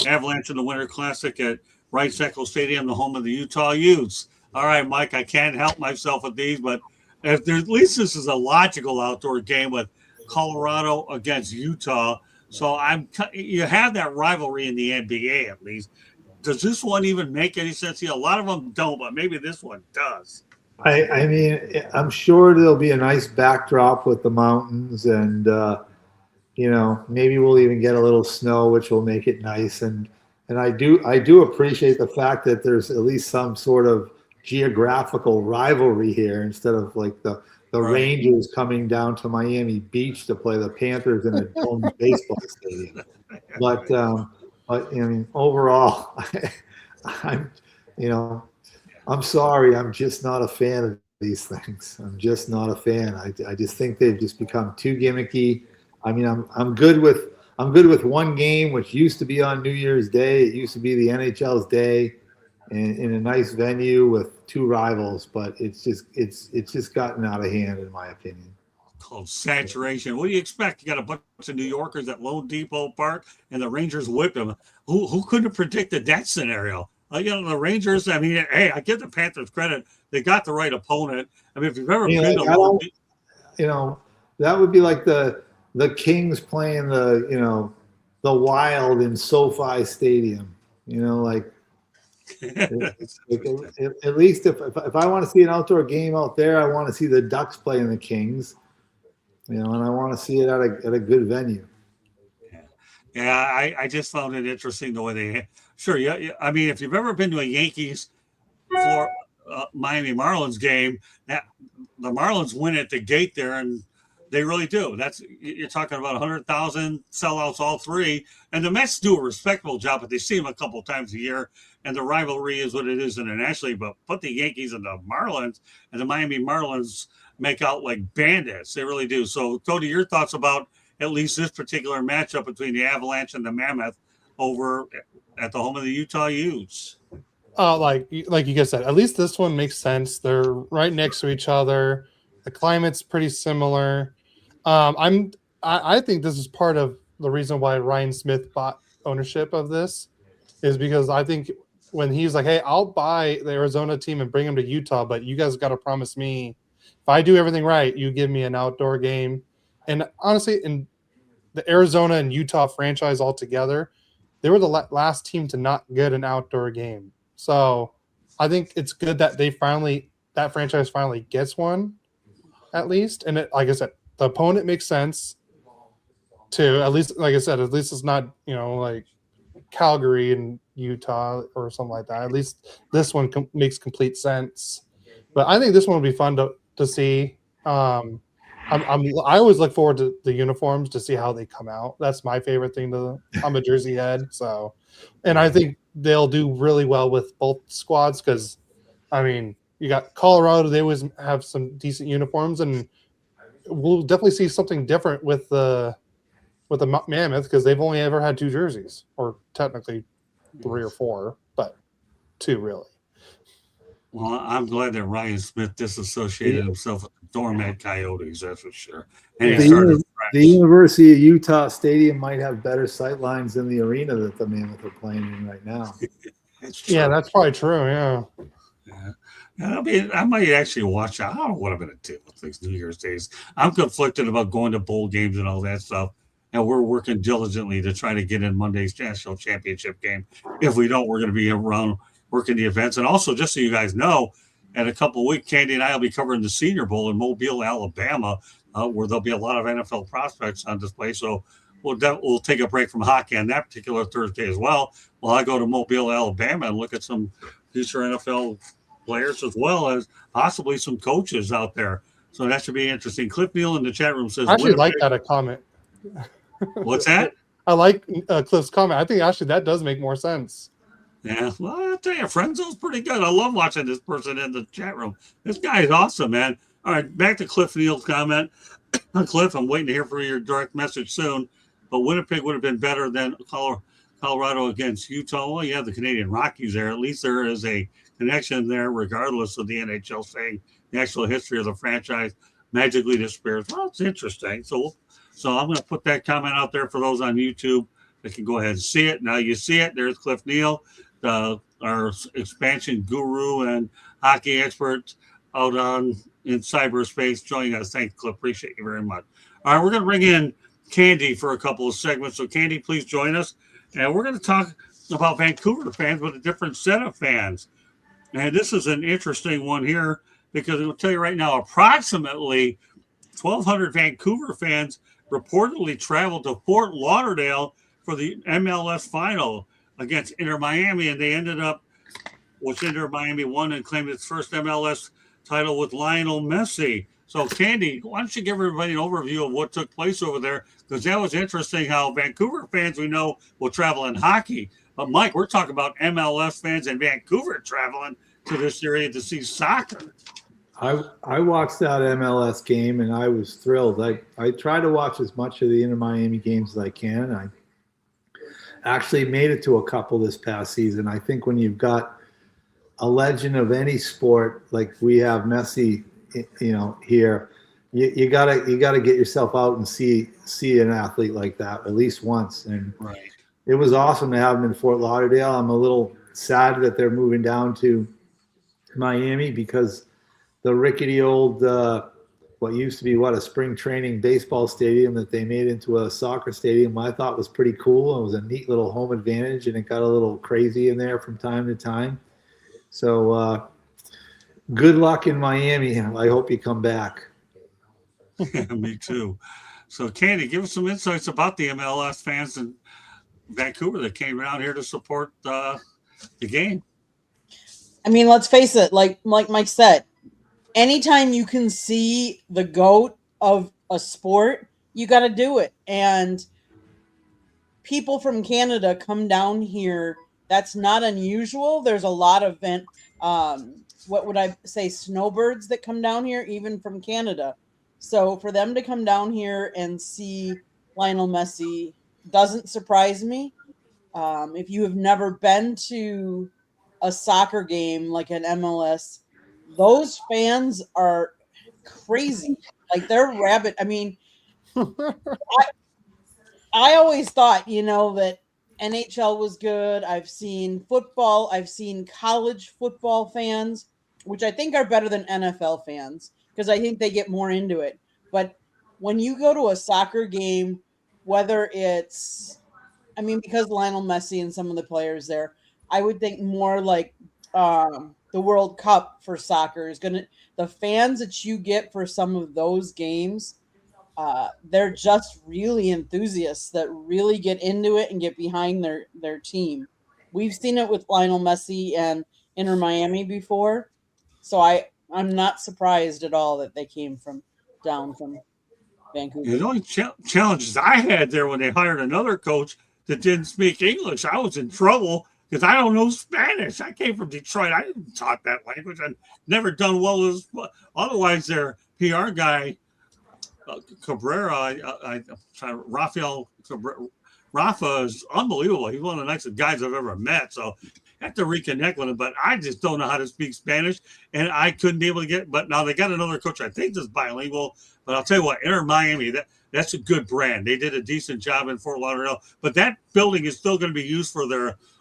Avalanche in the Winter Classic at Rice-Eccles Stadium, the home of the Utah Utes. All right, Mike, I can't help myself with these, but at least this is a logical outdoor game with Colorado against Utah. So you have that rivalry in the NBA at least. Does this one even make any sense? A lot of them don't, but maybe this one does. I mean, I'm sure there'll be a nice backdrop with the mountains, and maybe we'll even get a little snow, which will make it nice. And I do appreciate the fact that there's at least some sort of geographical rivalry here, instead of like the Right. Rangers coming down to Miami Beach to play the Panthers in a dome baseball stadium. But I mean, overall, I'm sorry, I'm just not a fan of these things. I'm just not a fan. I just think they've just become too gimmicky. I mean, I'm good with one game, which used to be on New Year's Day. It used to be the NHL's day, in a nice venue with two rivals, but it's just gotten out of hand, in my opinion. Called saturation. What do you expect? You got a bunch of New Yorkers at Lone Depot Park, and the Rangers whip them. Who could have predicted that scenario? The Rangers. I mean, hey, I give the Panthers credit; they got the right opponent. I mean, if you've ever been to Lone Depot, that would be like the Kings playing the Wild in SoFi Stadium. At least if I want to see an outdoor game out there, I want to see the Ducks playing the Kings, and I want to see it at a good venue. Yeah, I just found it interesting the way they. Sure, yeah. I mean, if you've ever been to a Yankees for Miami Marlins game, the Marlins win at the gate there, and they really do. You're talking about 100,000 sellouts, all three, and the Mets do a respectable job, but they see them a couple of times a year, and the rivalry is what it is internationally. But put the Yankees and the Marlins, and the Miami Marlins make out like bandits. They really do. So, Cody, your thoughts about at least this particular matchup between the Avalanche and the Mammoth over at the home of the Utah Utes? Like you guys said, at least this one makes sense. They're right next to each other. The climate's pretty similar. I think this is part of the reason why Ryan Smith bought ownership of this, is because I think when he's like, hey, I'll buy the Arizona team and bring them to Utah, but you guys got to promise me if I do everything right, you give me an outdoor game. And honestly, in the Arizona and Utah franchise altogether, they were the last team to not get an outdoor game. So I think it's good that that franchise finally gets one, at least. And like I said, the opponent makes sense too. At least, like I said, at least it's not, like Calgary and Utah or something like that. At least this one makes complete sense. But I think this one will be fun to see. I always look forward to the uniforms to see how they come out. That's my favorite thing. I'm a jersey head, so, and I think they'll do really well with both squads because, I mean, you got Colorado. They always have some decent uniforms, and we'll definitely see something different with the Mammoth because they've only ever had 2 jerseys, or technically 3 or 4, but 2 really. Well, I'm glad that Ryan Smith disassociated himself with the Doormat Coyotes, that's for sure. And he started the University of Utah Stadium might have better sight lines than the arena that the Mammoth are playing in right now. Yeah, that's probably true. Yeah. I mean, I might actually watch out. I don't know what I'm going to do with these New Year's days. I'm conflicted about going to bowl games and all that stuff. And we're working diligently to try to get in Monday's national championship game. If we don't, we're going to be around working the events. And also, just so you guys know, in a couple of weeks, Candy and I will be covering the Senior Bowl in Mobile, Alabama, where there'll be a lot of NFL prospects on display. So we'll take a break from hockey on that particular Thursday as well, while I go to Mobile, Alabama, and look at some future NFL players as well as possibly some coaches out there. So that should be interesting. Cliff Neal in the chat room says, I actually like that comment. What's that? I like Cliff's comment. I think actually that does make more sense. Yeah, well, I'll tell you, Frenzo's pretty good. I love watching this person in the chat room. This guy is awesome, man. All right, back to Cliff Neal's comment. Cliff, I'm waiting to hear from your direct message soon. But Winnipeg would have been better than Colorado against Utah. Well, you have the Canadian Rockies there. At least there is a connection there, regardless of the NHL saying the actual history of the franchise magically disappears. Well, it's interesting. So I'm going to put that comment out there for those on YouTube that can go ahead and see it. Now you see it. There's Cliff Neal, our expansion guru and hockey expert out in cyberspace joining us. Thanks, Cliff. Appreciate you very much. All right, we're going to bring in Candy for a couple of segments. So, Candy, please join us. And we're going to talk about Vancouver fans with a different set of fans. And this is an interesting one here because I'll tell you right now, approximately 1,200 Vancouver fans reportedly traveled to Fort Lauderdale for the MLS final against Inter Miami, and they ended up, which Inter Miami won and claimed its first MLS title with Lionel Messi. So, Candy, why don't you give everybody an overview of what took place over there? Because that was interesting how Vancouver fans, we know, will travel in hockey. But, Mike, we're talking about MLS fans in Vancouver traveling to this area to see soccer. I watched that MLS game, and I was thrilled. I try to watch as much of the Inter Miami games as I can. I actually made it to a couple this past season. I think when you've got a legend of any sport like we have Messi, here, you gotta get yourself out and see an athlete like that at least once. And right. It was awesome to have him in Fort Lauderdale. I'm a little sad that they're moving down to Miami because the rickety old what used to be a spring training baseball stadium that they made into a soccer stadium, I thought was pretty cool. It was a neat little home advantage, and it got a little crazy in there from time to time. So good luck in Miami. I hope you come back. Yeah, me too. So, Candy, give us some insights about the MLS fans in Vancouver that came around here to support the game. I mean, let's face it, like Mike said, anytime you can see the GOAT of a sport, you got to do it. And people from Canada come down here. That's not unusual. There's a lot of what would I say, snowbirds that come down here, even from Canada. So for them to come down here and see Lionel Messi doesn't surprise me. If you have never been to a soccer game like an MLS, those fans are crazy. Like, they're rabid. I mean, I always thought, that NHL was good. I've seen football. I've seen college football fans, which I think are better than NFL fans because I think they get more into it. But when you go to a soccer game, whether it's, because Lionel Messi and some of the players there, I would think more like the World Cup for soccer is the fans that you get for some of those games, they're just really enthusiasts that really get into it and get behind their team, We've seen it with Lionel Messi and Inter Miami before, so I'm not surprised at all that they came down from Vancouver. The only challenges I had there when they hired another coach that didn't speak English, I was in trouble because I don't know Spanish. I came from Detroit. I didn't talk that language. I've never done well as otherwise. Their PR guy, Cabrera, Rafael Cabrera. Rafa is unbelievable. He's one of the nicest guys I've ever met. So I have to reconnect with him, but I just don't know how to speak Spanish, and I couldn't be able to get. But now they got another coach. I think that's bilingual. But I'll tell you what, Inter Miami, that's a good brand. They did a decent job in Fort Lauderdale, but that building is still going to be used for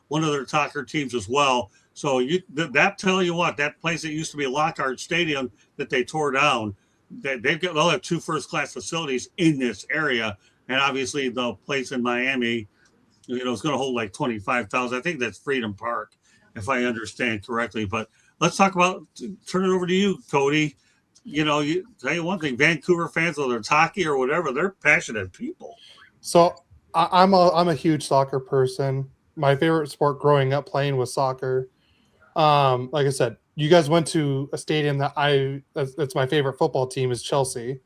one of their soccer teams as well. So that tell you what, that place that used to be Lockhart Stadium that they tore down, they'll have 2 first-class facilities in this area. And obviously, the place in Miami, is going to hold like 25,000. I think that's Freedom Park, if I understand correctly. But let's talk about. Turn it over to you, Cody. Tell you one thing: Vancouver fans, whether it's hockey or whatever, they're passionate people. So I'm a huge soccer person. My favorite sport growing up playing was soccer. Like I said, you guys went to a stadium that's my favorite football team is Chelsea.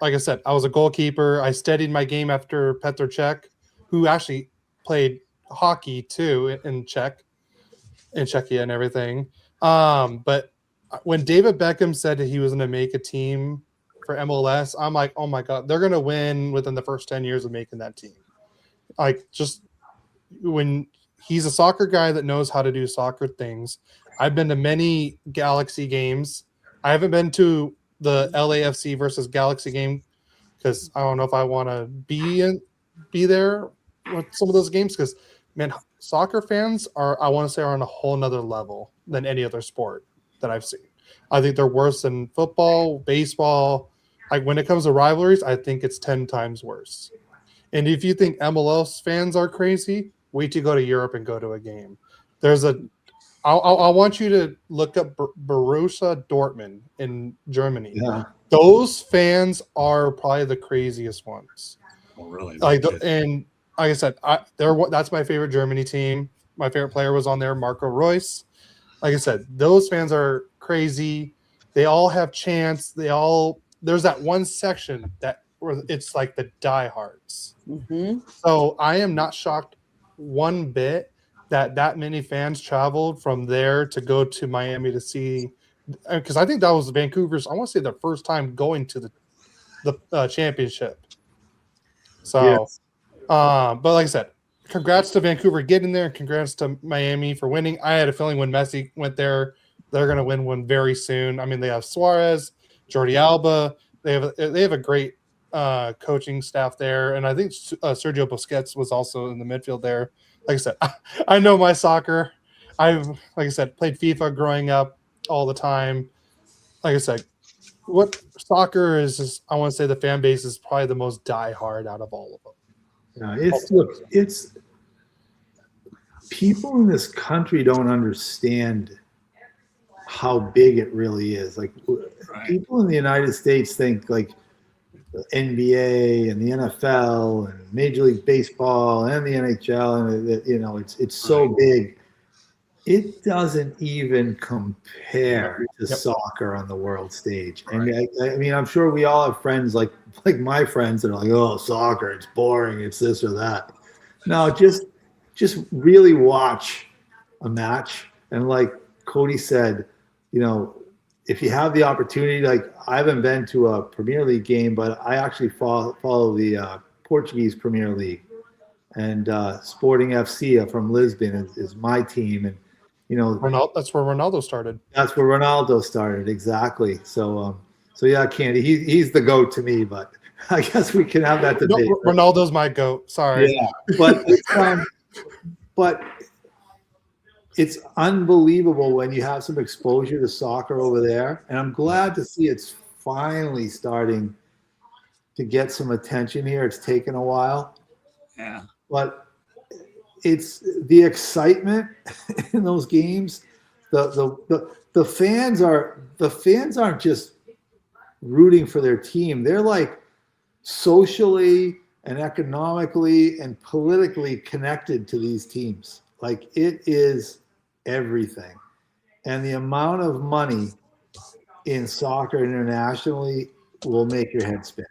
Like I said, I was a goalkeeper. I studied my game after Petr Cech, who actually played hockey too in Czechia and everything. But when David Beckham said that he was going to make a team for MLS, I'm like, oh my God, they're going to win within the first 10 years of making that team. Like, just when he's a soccer guy that knows how to do soccer things. I've been to many Galaxy games. I haven't been to the LAFC versus Galaxy game because I don't know if I want to be there with some of those games because, man, soccer fans are on a whole nother level than any other sport that I've seen. I think they're worse than football, baseball. Like, when it comes to rivalries, I think it's 10 times worse. And if you think MLS fans are crazy, wait to go to Europe and go to a game. I want you to look up Borussia Dortmund in Germany. Yeah. Those fans are probably the craziest ones. Oh, really? And like I said, that's my favorite Germany team. My favorite player was on there, Marco Reus. Like I said, those fans are crazy. They all have chants. There's that one section where it's like the diehards. Mm-hmm. So I am not shocked one bit that many fans traveled from there to go to Miami to see, because I think that was Vancouver's, I want to say, their first time going to the championship. So, yes. But like I said, congrats to Vancouver getting there. Congrats to Miami for winning. I had a feeling when Messi went there, they're going to win one very soon. I mean, they have Suarez, Jordi Alba. They have a great coaching staff there, and I think Sergio Busquets was also in the midfield there. Like I said, I know my soccer. Like I said, played FIFA growing up all the time. Like I said, what soccer is I want to say the fan base is probably the most diehard out of all of them. Yeah, it's people in this country don't understand how big it really is. Like, Right. People in the United States think like the NBA and the NFL and Major League Baseball and the NHL, and it's so big. It doesn't even compare to soccer on the world stage. And I mean, I'm sure we all have friends like my friends that are like, "Oh, soccer, it's boring, it's this or that." No, just really watch a match, and like Cody said, if you have the opportunity, like, I haven't been to a Premier League game, but I actually follow the Portuguese Premier League, and Sporting FC from Lisbon is my team, and that's where Ronaldo started. That's where Ronaldo started, exactly. So yeah, Candy, he's the GOAT to me, but I guess we can have that debate. No, Ronaldo's my GOAT. Sorry. Yeah, but it's unbelievable when you have some exposure to soccer over there, and I'm glad to see it's finally starting to get some attention here. It's taken a while. Yeah. But it's the excitement in those games. The fans aren't just rooting for their team. They're like socially and economically and politically connected to these teams. Like, it is everything. And the amount of money in soccer internationally will make your head spin.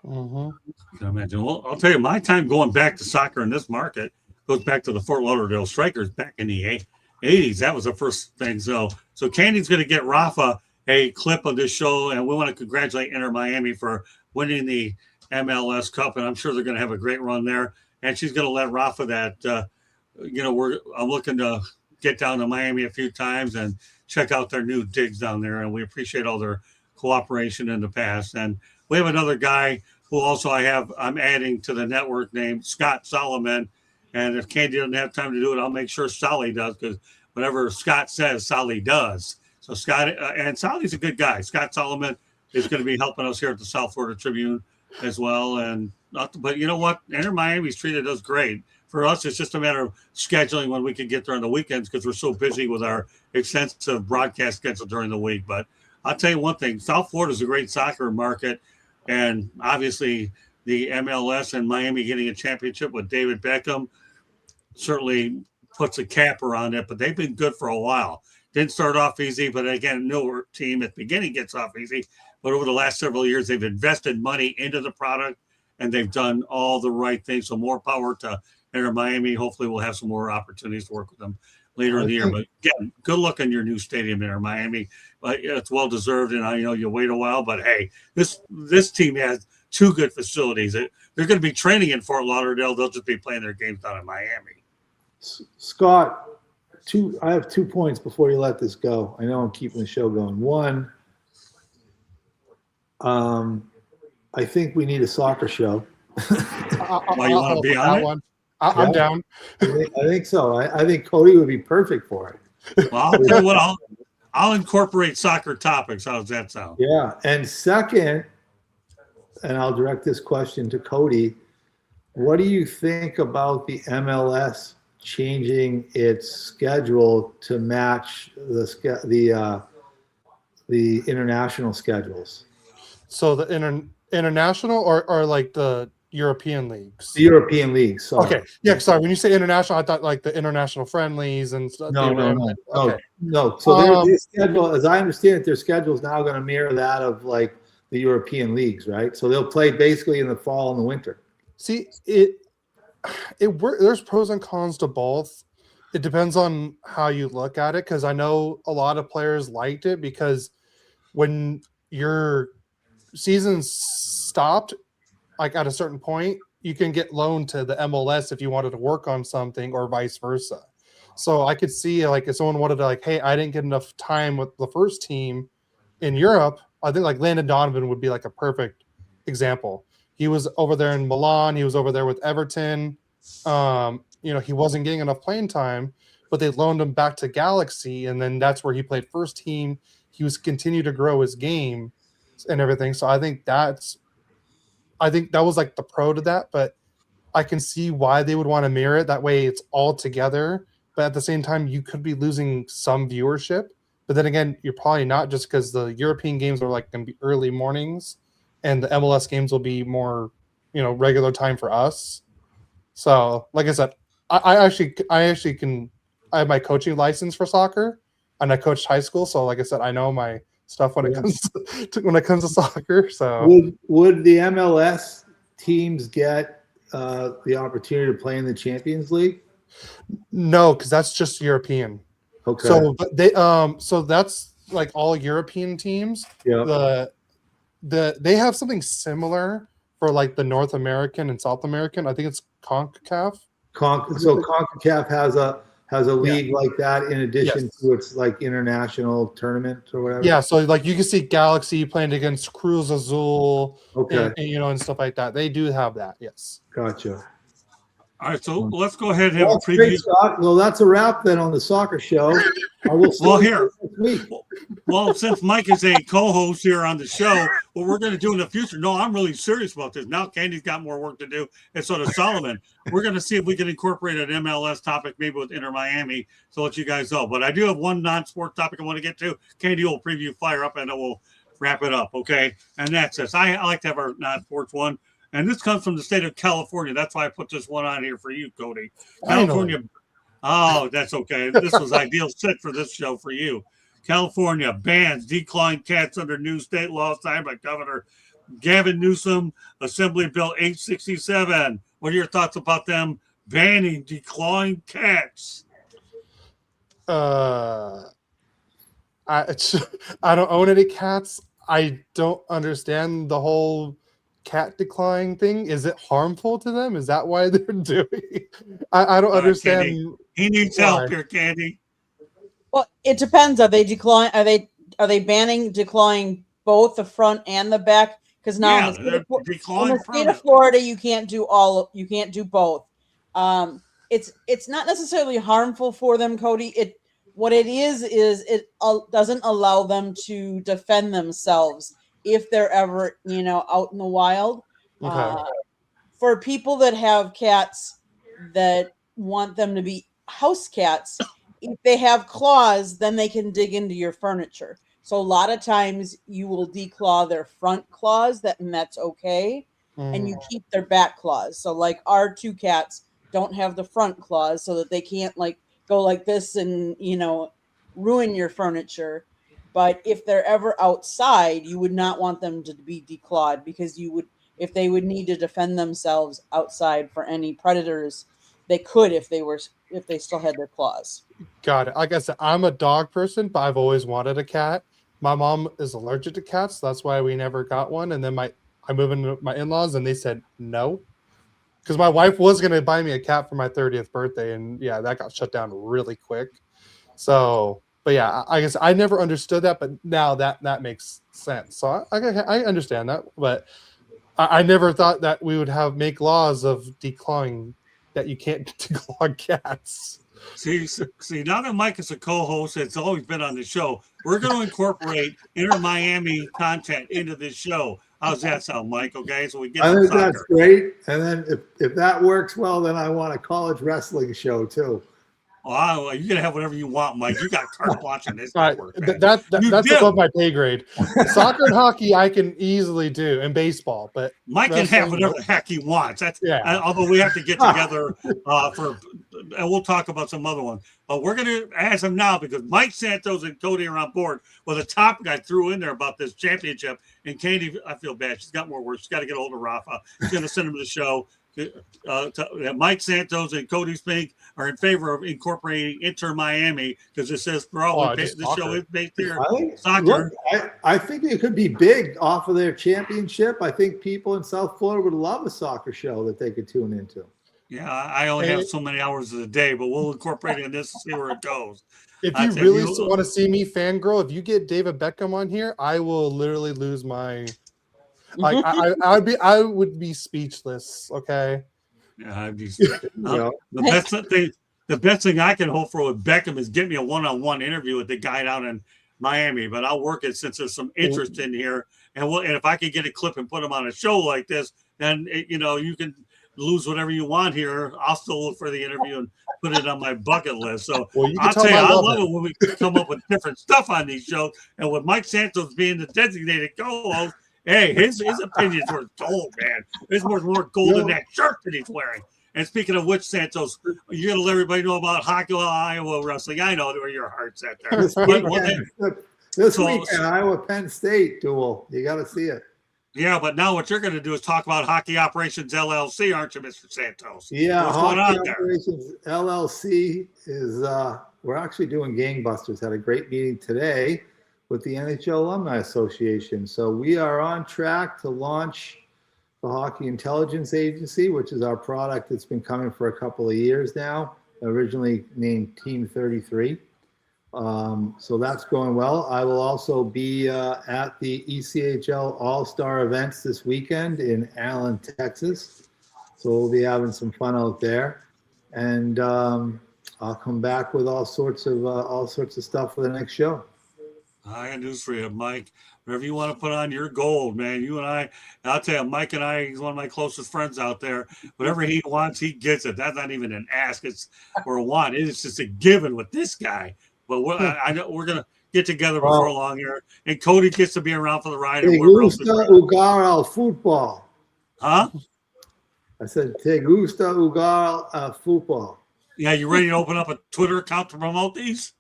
Mm-hmm. I can imagine. Well, I'll tell you, my time going back to soccer in this market goes back to the Fort Lauderdale Strikers back in the 80s. That was the first thing. So Candy's going to get Rafa a clip of this show, and we want to congratulate Inter Miami for winning the MLS Cup, and I'm sure they're going to have a great run there. And she's going to let Rafa that, I'm looking to get down to Miami a few times and check out their new digs down there, and we appreciate all their cooperation in the past. And we have another guy who also I'm adding to the network named Scott Solomon. And if Candy doesn't have time to do it, I'll make sure Solly does, because whatever Scott says, Solly does. So Scott, and Solly's a good guy. Scott Solomon is going to be helping us here at the South Florida Tribune as well. But you know what? Inter Miami's treated us great. For us, it's just a matter of scheduling when we can get there on the weekends, because we're so busy with our extensive broadcast schedule during the week. But I'll tell you one thing, South Florida is a great soccer market. And obviously the MLS and Miami getting a championship with David Beckham certainly puts a cap around it, but they've been good for a while. Didn't start off easy, but again, a newer team at the beginning gets off easy. But over the last several years, they've invested money into the product, and they've done all the right things. So more power to Inter Miami. Hopefully we'll have some more opportunities to work with them later in the year. But again, good luck on your new stadium, Inter Miami. But it's well deserved, and I know you wait a while, but hey, this team has two good facilities. They're going to be training in Fort Lauderdale. They'll just be playing their games down in Miami. Scott, I have 2 points before you let this go. I know I'm keeping the show going. One, I think we need a soccer show. Why, you want to be on it? One. I'm down. I think so. I think Cody would be perfect for it. Well, I'll tell you what, I'll incorporate soccer topics. How does that sound? Yeah. And second, and I'll direct this question to Cody, what do you think about the MLS changing its schedule to match the international schedules? So the international or like the European leagues? The European leagues. Sorry. Okay. Yeah. Sorry. When you say international, I thought like the international friendlies and stuff. No. So their schedule, as I understand it, their schedule is now going to mirror that of like the European leagues, right? So they'll play basically in the fall and the winter. See, there's pros and cons to both. It depends on how you look at it, because I know a lot of players liked it, because when your season stopped, like at a certain point, you can get loaned to the MLS if you wanted to work on something, or vice versa. So I could see, like, if someone wanted to, like, hey, I didn't get enough time with the first team in Europe, I think like Landon Donovan would be like a perfect example. He was over there in Milan. He was over there with Everton. He wasn't getting enough playing time, but they loaned him back to Galaxy, and then that's where he played first team. He was continued to grow his game and everything. So I think that was like the pro to that, but I can see why they would want to mirror it. That way it's all together, but at the same time, you could be losing some viewership. But then again, you're probably not, just because the European games are like going to be early mornings, and the MLS games will be more, regular time for us. So, like I said, I have my coaching license for soccer, and I coached high school. So, like I said, I know my stuff when it comes to soccer. So, would the MLS teams get the opportunity to play in the Champions League? No, because that's just European. Okay. So so that's like all European teams. Yeah. They have something similar for like the North American and South American. I think it's CONCACAF. So CONCACAF has a league like that in addition to its like international tournament or whatever. Yeah, so like you can see Galaxy playing against Cruz Azul, okay, and stuff like that. They do have that. Yes. Gotcha. All right, so let's go ahead and have a preview. Great, Scott. Well, that's a wrap then on the soccer show. I will see you next week. Well, since Mike is a co-host here on the show, what we're going to do in the future, no, I'm really serious about this. Now Candy's got more work to do, and so does Solomon. We're going to see if we can incorporate an MLS topic, maybe with Inter Miami, to let you guys know. But I do have one non-sport topic I want to get to. Candy will preview Fire Up, and then we'll wrap it up, okay? And that's this. I like to have our non-sports one. And this comes from the state of California. That's why I put this one on here for you, Cody. Finally. California. Oh, that's okay. This was ideal set for this show for you. California bans declawing cats under new state law signed by Governor Gavin Newsom, Assembly Bill 867. What are your thoughts about them banning declawing cats? I don't own any cats. I don't understand the whole cat declawing thing. Is it harmful to them? Is that why they're doing it? I don't understand. Candy. He needs help here, Candy. Well, it depends. Are they banning declawing both the front and the back? Because now in the state of Florida, you can't do both. It's not necessarily harmful for them, Cody. What it is it doesn't allow them to defend themselves if they're ever, out in the wild. Okay. For people that have cats that want them to be house cats, if they have claws, then they can dig into your furniture. So a lot of times you will declaw their front claws, and that's okay. And you keep their back claws. So like our two cats don't have the front claws so that they can't go like this and, ruin your furniture. But if they're ever outside, you would not want them to be declawed, because if they would need to defend themselves outside for any predators, they could if they still had their claws. Got it. Like I said, I'm a dog person, but I've always wanted a cat. My mom is allergic to cats. So that's why we never got one. And then I moved into my in-laws and they said no. Because my wife was going to buy me a cat for my 30th birthday. And yeah, that got shut down really quick. So, but yeah, I guess I never understood that. But now that makes sense. So I understand that. But I never thought that we would make laws of declawing, that you can't declaw cats. See, now that Mike is a co-host, it's always been on the show. We're going to incorporate Inter Miami content into this show. How's that sound, Mike? Okay, so we get. I think that's great. And then if that works well, then I want a college wrestling show too. Oh, you're gonna have whatever you want, Mike. You got carte blanche in this network. That's above my pay grade. Soccer and hockey I can easily do, and baseball, but Mike can have whatever the heck he wants. That's although we have to get together and we'll talk about some other ones. But we're gonna ask him now because Mike Santos and Cody are on board with a topic I threw in there about this championship. And Katie, I feel bad. She's got more work. She's got to get a hold of Rafa. She's gonna send him to the show. Mike Santos and Cody Spink are in favor of incorporating Inter Miami because it says the show is based here. Soccer. Look, I think it could be big off of their championship. I think people in South Florida would love a soccer show that they could tune into. Yeah, I only have so many hours of the day, but we'll incorporate it in this and see where it goes. If you really want to see me fangirl, if you get David Beckham on here, I will literally lose my. Like I would be speechless. Okay. Yeah, I'd be. The best thing I can hope for with Beckham is get me a one-on-one interview with the guy down in Miami. But I'll work it since there's some interest in here, and if I can get a clip and put him on a show like this, then you can lose whatever you want here. I'll still look for the interview and put it on my bucket list. So I'll tell you, I love it when we come up with different stuff on these shows, and with Mike Santos being the designated co-host. Hey, his opinion's worth gold, man. It's worth more gold than that shirt that he's wearing. And speaking of which, Santos, you're going to let everybody know about hockey, Iowa wrestling. I know where your heart's at there. This weekend, Iowa Penn State duel. You got to see it. Yeah, but now what you're going to do is talk about Hockey Operations LLC, aren't you, Mr. Santos? Yeah, Hockey Operations LLC is we're actually doing gangbusters. Had a great meeting today with the NHL Alumni Association. So we are on track to launch the Hockey Intelligence Agency, which is our product that's been coming for a couple of years now, originally named Team 33. So that's going well. I will also be at the ECHL All-Star events this weekend in Allen, Texas. So we'll be having some fun out there. And I'll come back with all sorts of stuff for the next show. I got news for you, Mike. Whatever you want to put on, your gold, man. You and I'll tell you, Mike and I, he's one of my closest friends out there. Whatever he wants, he gets it. That's not even an ask, or a want. It's just a given with this guy. But I know we're going to get together before long here. And Cody gets to be around for the ride. Me gusta jugar al fútbol. Huh? I said, "Te gusta jugar fútbol?" Yeah, you ready to open up a Twitter account to promote these?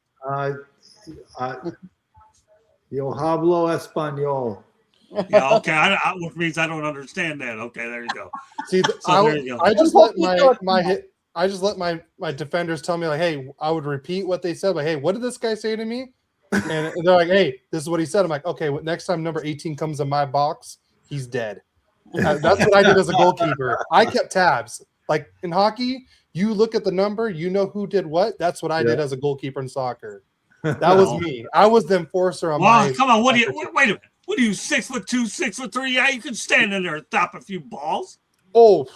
Yo hablo español. Yeah, okay. Which means I don't understand that. Okay, there you go. See, There you go. I just let I just let my defenders tell me, like, hey, I would repeat what they said, like, hey, what did this guy say to me? And they're like, hey, this is what he said. I'm like, okay, next time number 18 comes in my box, he's dead. That's what I did as a goalkeeper. I kept tabs. Like in hockey, you look at the number, you know who did what. That's what I did as a goalkeeper in soccer. That was me. I was the enforcer on my. Come on. Wait a minute. What are you, 6'2", 6'3"? Yeah, you can stand in there and stop a few balls. Oh,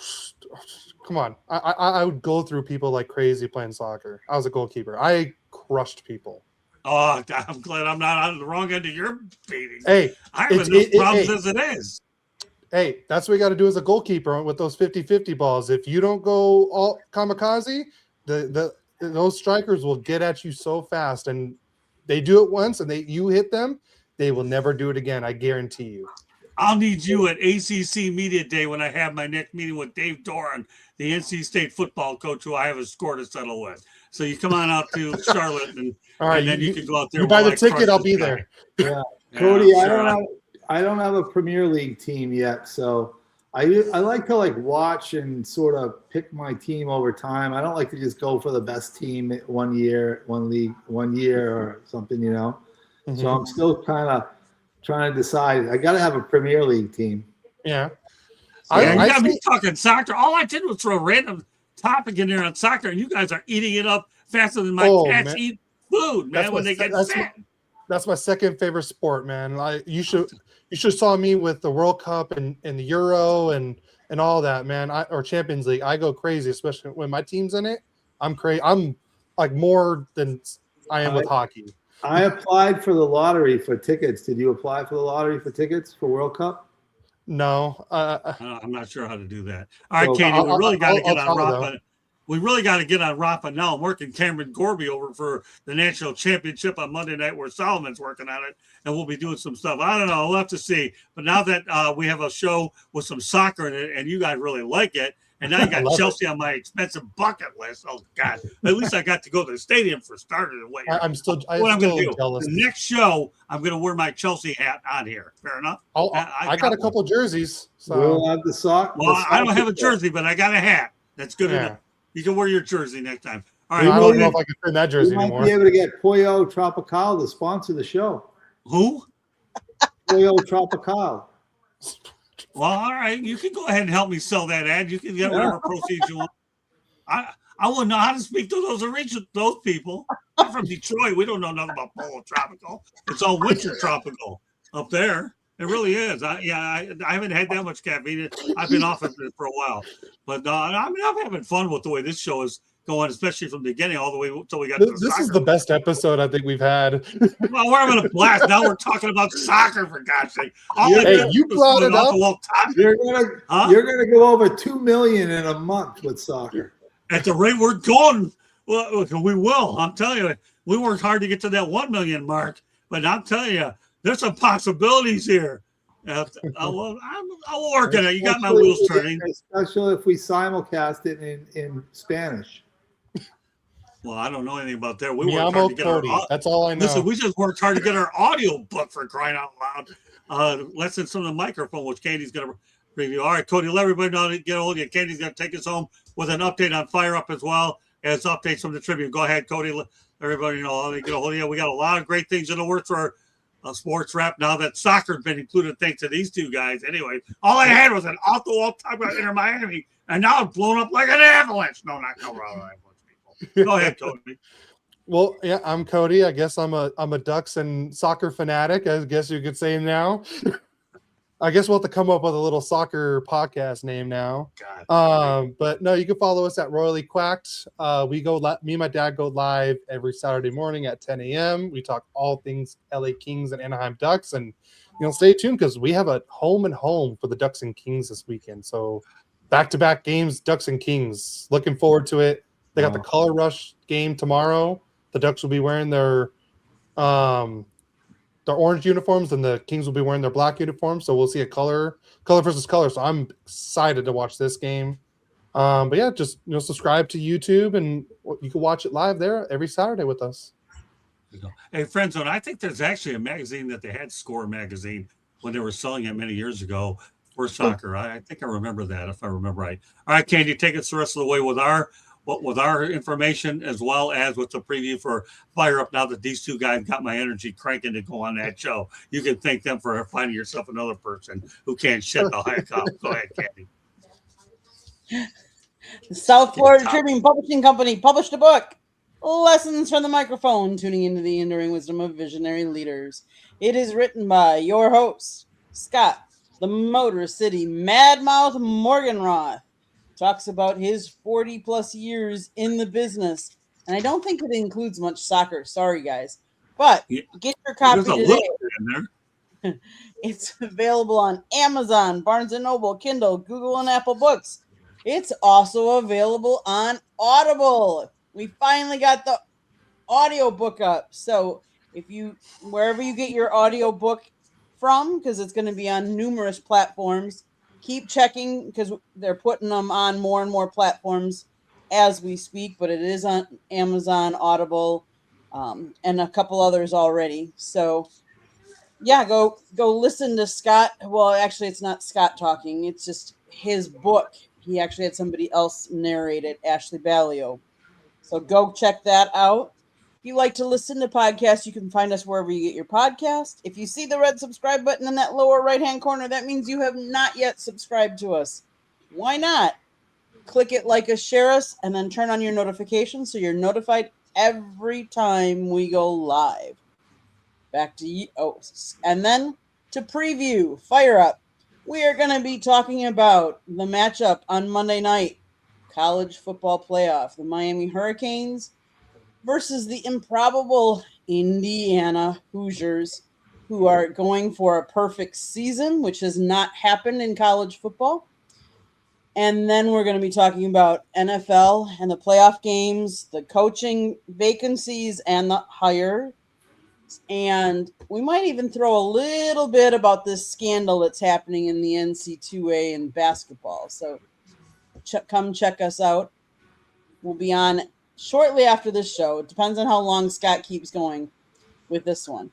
come on. I would go through people like crazy playing soccer. I was a goalkeeper. I crushed people. Oh, I'm glad I'm not on the wrong end of your beating. Hey, I have enough problems as it is. Hey, that's what you got to do as a goalkeeper with those 50-50 balls. If you don't go all kamikaze, those strikers will get at you so fast, and they do it once, and you hit them, they will never do it again. I guarantee you. I'll need you at ACC Media Day when I have my next meeting with Dave Doran, the NC State football coach, who I have a score to settle with. So you come on out to Charlotte, and then you can go out there. You buy the ticket, I'll be there. Yeah, Cody, I don't have a Premier League team yet, so I like to watch and sort of pick my team over time. I don't like to just go for the best team one year or something, you know. Mm-hmm. So I'm still kind of trying to decide. I got to have a Premier League team. Yeah. So, you got me talking soccer. All I did was throw a random topic in there on soccer, and you guys are eating it up faster than my cats eat food, man. When they get fat. That's my second favorite sport, man. You should saw me with the World Cup and the Euro and all that, man. Or Champions League. I go crazy, especially when my team's in it. I'm crazy. I'm like more than I am with hockey. I applied for the lottery for tickets. Did you apply for the lottery for tickets for World Cup? No. I'm not sure how to do that. All right, Katie, we really got to get on Rafa. We really got to get on Rafa now. I'm working Cameron Gorby over for the national championship on Monday night where Solomon's working on it, and we'll be doing some stuff. I don't know. We'll have to see. But now that we have a show with some soccer in it, and you guys really like it, and now you got Chelsea on my expensive bucket list. Oh, God. At least I got to go to the stadium for starters. I'm still going to do, jealous. The next show, I'm going to wear my Chelsea hat on here. Fair enough? I got a couple jerseys. So. We'll have the sock. Well, I don't have a jersey, but I got a hat. That's good enough. You can wear your jersey next time. All right. I don't know if I can fit in that jersey anymore. We might be able to get Pollo Tropical to sponsor the show. Who? Pollo Tropical. Well, all right. You can go ahead and help me sell that ad. You can get whatever proceeds you want. I wouldn't know how to speak to those people. I'm from Detroit. We don't know nothing about Pollo Tropical. It's all winter tropical up there. It really is. I haven't had that much caffeine. I've been off of it for a while. But I'm having fun with the way this show is going, especially from the beginning all the way until we got to the This is the best episode I think we've had. Well, we're having a blast. Now we're talking about soccer, for God's sake. You brought it up. You're gonna go over 2 million in a month with soccer. At the rate we're going, well, we will. I'm telling you, we worked hard to get to that 1 million mark. But I'm telling you, there's some possibilities here. I'll work on it. You got my wheels turning. Especially if we simulcast it in Spanish. Well, I don't know anything about that. We worked hard to get our. That's all I know. Listen, we just worked hard to get our audio book, for crying out loud. Less than some of the microphone, which Katie's going to review. All right, Cody, let everybody know to get a hold of you. Katie's going to take us home with an update on Fire Up as well as updates from the Tribune. Go ahead, Cody. Let everybody know how to get a hold of you. We got a lot of great things in the works for our sports wrap now that soccer's been included, thanks to these two guys. Anyway, all I had was an off-the-wall talk about Inter Miami, and now it's blown up like an avalanche. No, not Colorado Avalanche people. Go ahead, Cody. Well, yeah, I'm Cody. I guess I'm a Ducks and soccer fanatic, I guess you could say now. I guess we'll have to come up with a little soccer podcast name now. But no, you can follow us at Royally Quacked. Me and my dad go live every Saturday morning at 10 a.m. We talk all things LA Kings and Anaheim Ducks, and stay tuned because we have a home and home for the Ducks and Kings this weekend. So back-to-back games, Ducks and Kings. Looking forward to it. They got the Color Rush game tomorrow. The Ducks will be wearing their their orange uniforms, and the Kings will be wearing their black uniforms. So we'll see a color versus color. So I'm excited to watch this game. But yeah, just subscribe to YouTube, and you can watch it live there every Saturday with us. Hey, friend zone, I think there's actually a magazine that they had, Score magazine, when they were selling it many years ago for soccer. I think I remember that, if I remember right. All right, Candy, take us the rest of the way with our information, as well as with the preview for Fire Up. Now that these two guys got my energy cranking to go on that show, you can thank them for finding yourself another person who can't shut the heck up. Go ahead, Candy. The South Florida Tribune Publishing Company published a book, Lessons from the Microphone, Tuning into the Enduring Wisdom of Visionary Leaders. It is written by your host, Scott, the Motor City Madmouth Morganroth. Talks about his 40-plus years in the business. And I don't think it includes much soccer. Sorry, guys. But get your copy today. It's available on Amazon, Barnes & Noble, Kindle, Google, and Apple Books. It's also available on Audible. We finally got the audiobook up. So wherever you get your audiobook from, because it's going to be on numerous platforms, keep checking, because they're putting them on more and more platforms as we speak, but it is on Amazon, Audible, and a couple others already. So yeah, go listen to Scott. Well, actually, it's not Scott talking. It's just his book. He actually had somebody else narrate it, Ashley Ballio. So go check that out. If you like to listen to podcasts, you can find us wherever you get your podcast. If you see the red subscribe button in that lower right-hand corner, that means you have not yet subscribed to us. Why not? Click it, like us, share us, and then turn on your notifications so you're notified every time we go live. Back to you. Oh, and then to preview Fire Up, we are going to be talking about the matchup on Monday night, college football playoff, the Miami Hurricanes versus the improbable Indiana Hoosiers, who are going for a perfect season, which has not happened in college football. And then we're going to be talking about NFL and the playoff games, the coaching vacancies and the hire. And we might even throw a little bit about this scandal that's happening in the NC2A in basketball. So come check us out. We'll be on shortly after this show. It depends on how long Scott keeps going with this one.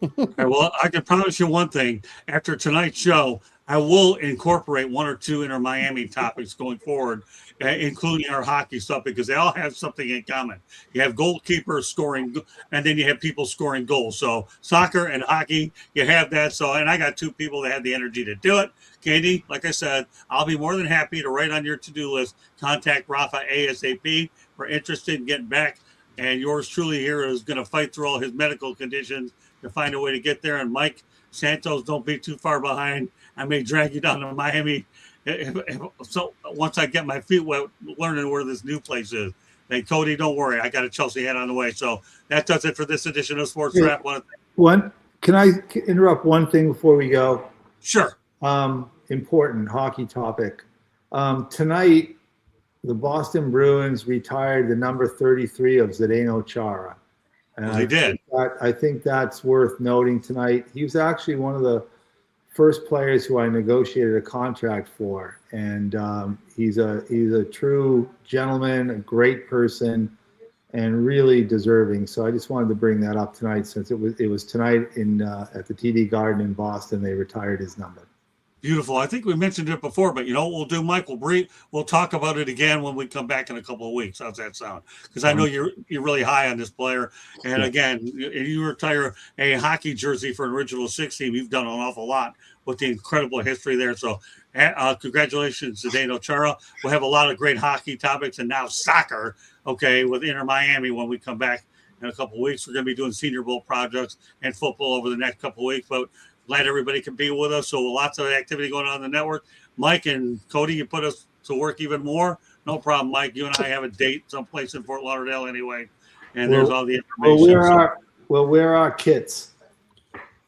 Okay, well, I can promise you one thing. After tonight's show, I will incorporate one or two Inter Miami topics going forward, including our hockey stuff, because they all have something in common. You have goalkeepers scoring, and then you have people scoring goals. So soccer and hockey, you have that. So, and I got two people that have the energy to do it. Katie, like I said, I'll be more than happy to write on your to-do list. Contact Rafa ASAP. We're interested in getting back. And yours truly here is going to fight through all his medical conditions to find a way to get there. And Mike Santos, don't be too far behind. I may drag you down to Miami. So once I get my feet wet, learning where this new place is. And Cody, don't worry. I got a Chelsea hat on the way. So that does it for this edition of Sports Wrap. Can I interrupt one thing before we go? Sure. Important hockey topic. Tonight, the Boston Bruins retired the number 33 of Zdeno Chara. And they did. I think that's worth noting tonight. He was actually one of the first players who I negotiated a contract for, and he's a true gentleman, a great person, and really deserving. So I just wanted to bring that up tonight, since it was tonight at the TD Garden in Boston. They retired his number. Beautiful. I think we mentioned it before, but you know what we'll do, Mike? We'll talk about it again when we come back in a couple of weeks. How's that sound? Because I know you're really high on this player. And again, you retire a hockey jersey for an original 6 team. You've done an awful lot with the incredible history there. So congratulations to Zdeno Chara. We'll have a lot of great hockey topics and now soccer, okay, with Inter Miami when we come back in a couple of weeks. We're going to be doing Senior Bowl projects and football over the next couple of weeks, but glad everybody can be with us. So lots of activity going on in the network. Mike and Cody, you put us to work even more. No problem, Mike. You and I have a date someplace in Fort Lauderdale anyway, and there's all the information. We'll wear our kits.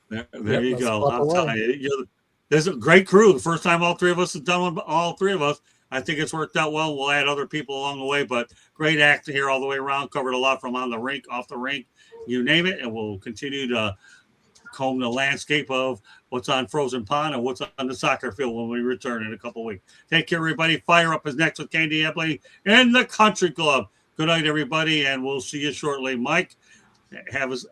There you go. I'm telling you, there's a great crew. The first time all three of us have done one, all three of us. I think it's worked out well. We'll add other people along the way, but great act here all the way around. Covered a lot from on the rink, off the rink, you name it, and we'll continue to comb the landscape of what's on Frozen Pond and what's on the soccer field when we return in a couple of weeks. Take care, everybody. Fire Up is next with Candy Epley in the Country Club. Good night, everybody, and we'll see you shortly. Mike, have us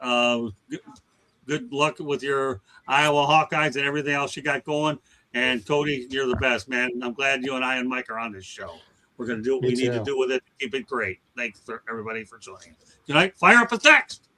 good luck with your Iowa Hawkeyes and everything else you got going. And Cody, you're the best, man. I'm glad you and I and Mike are on this show. We're going to do what we need to do with it to keep it great. Thanks for everybody for joining. Good night. Fire Up is next.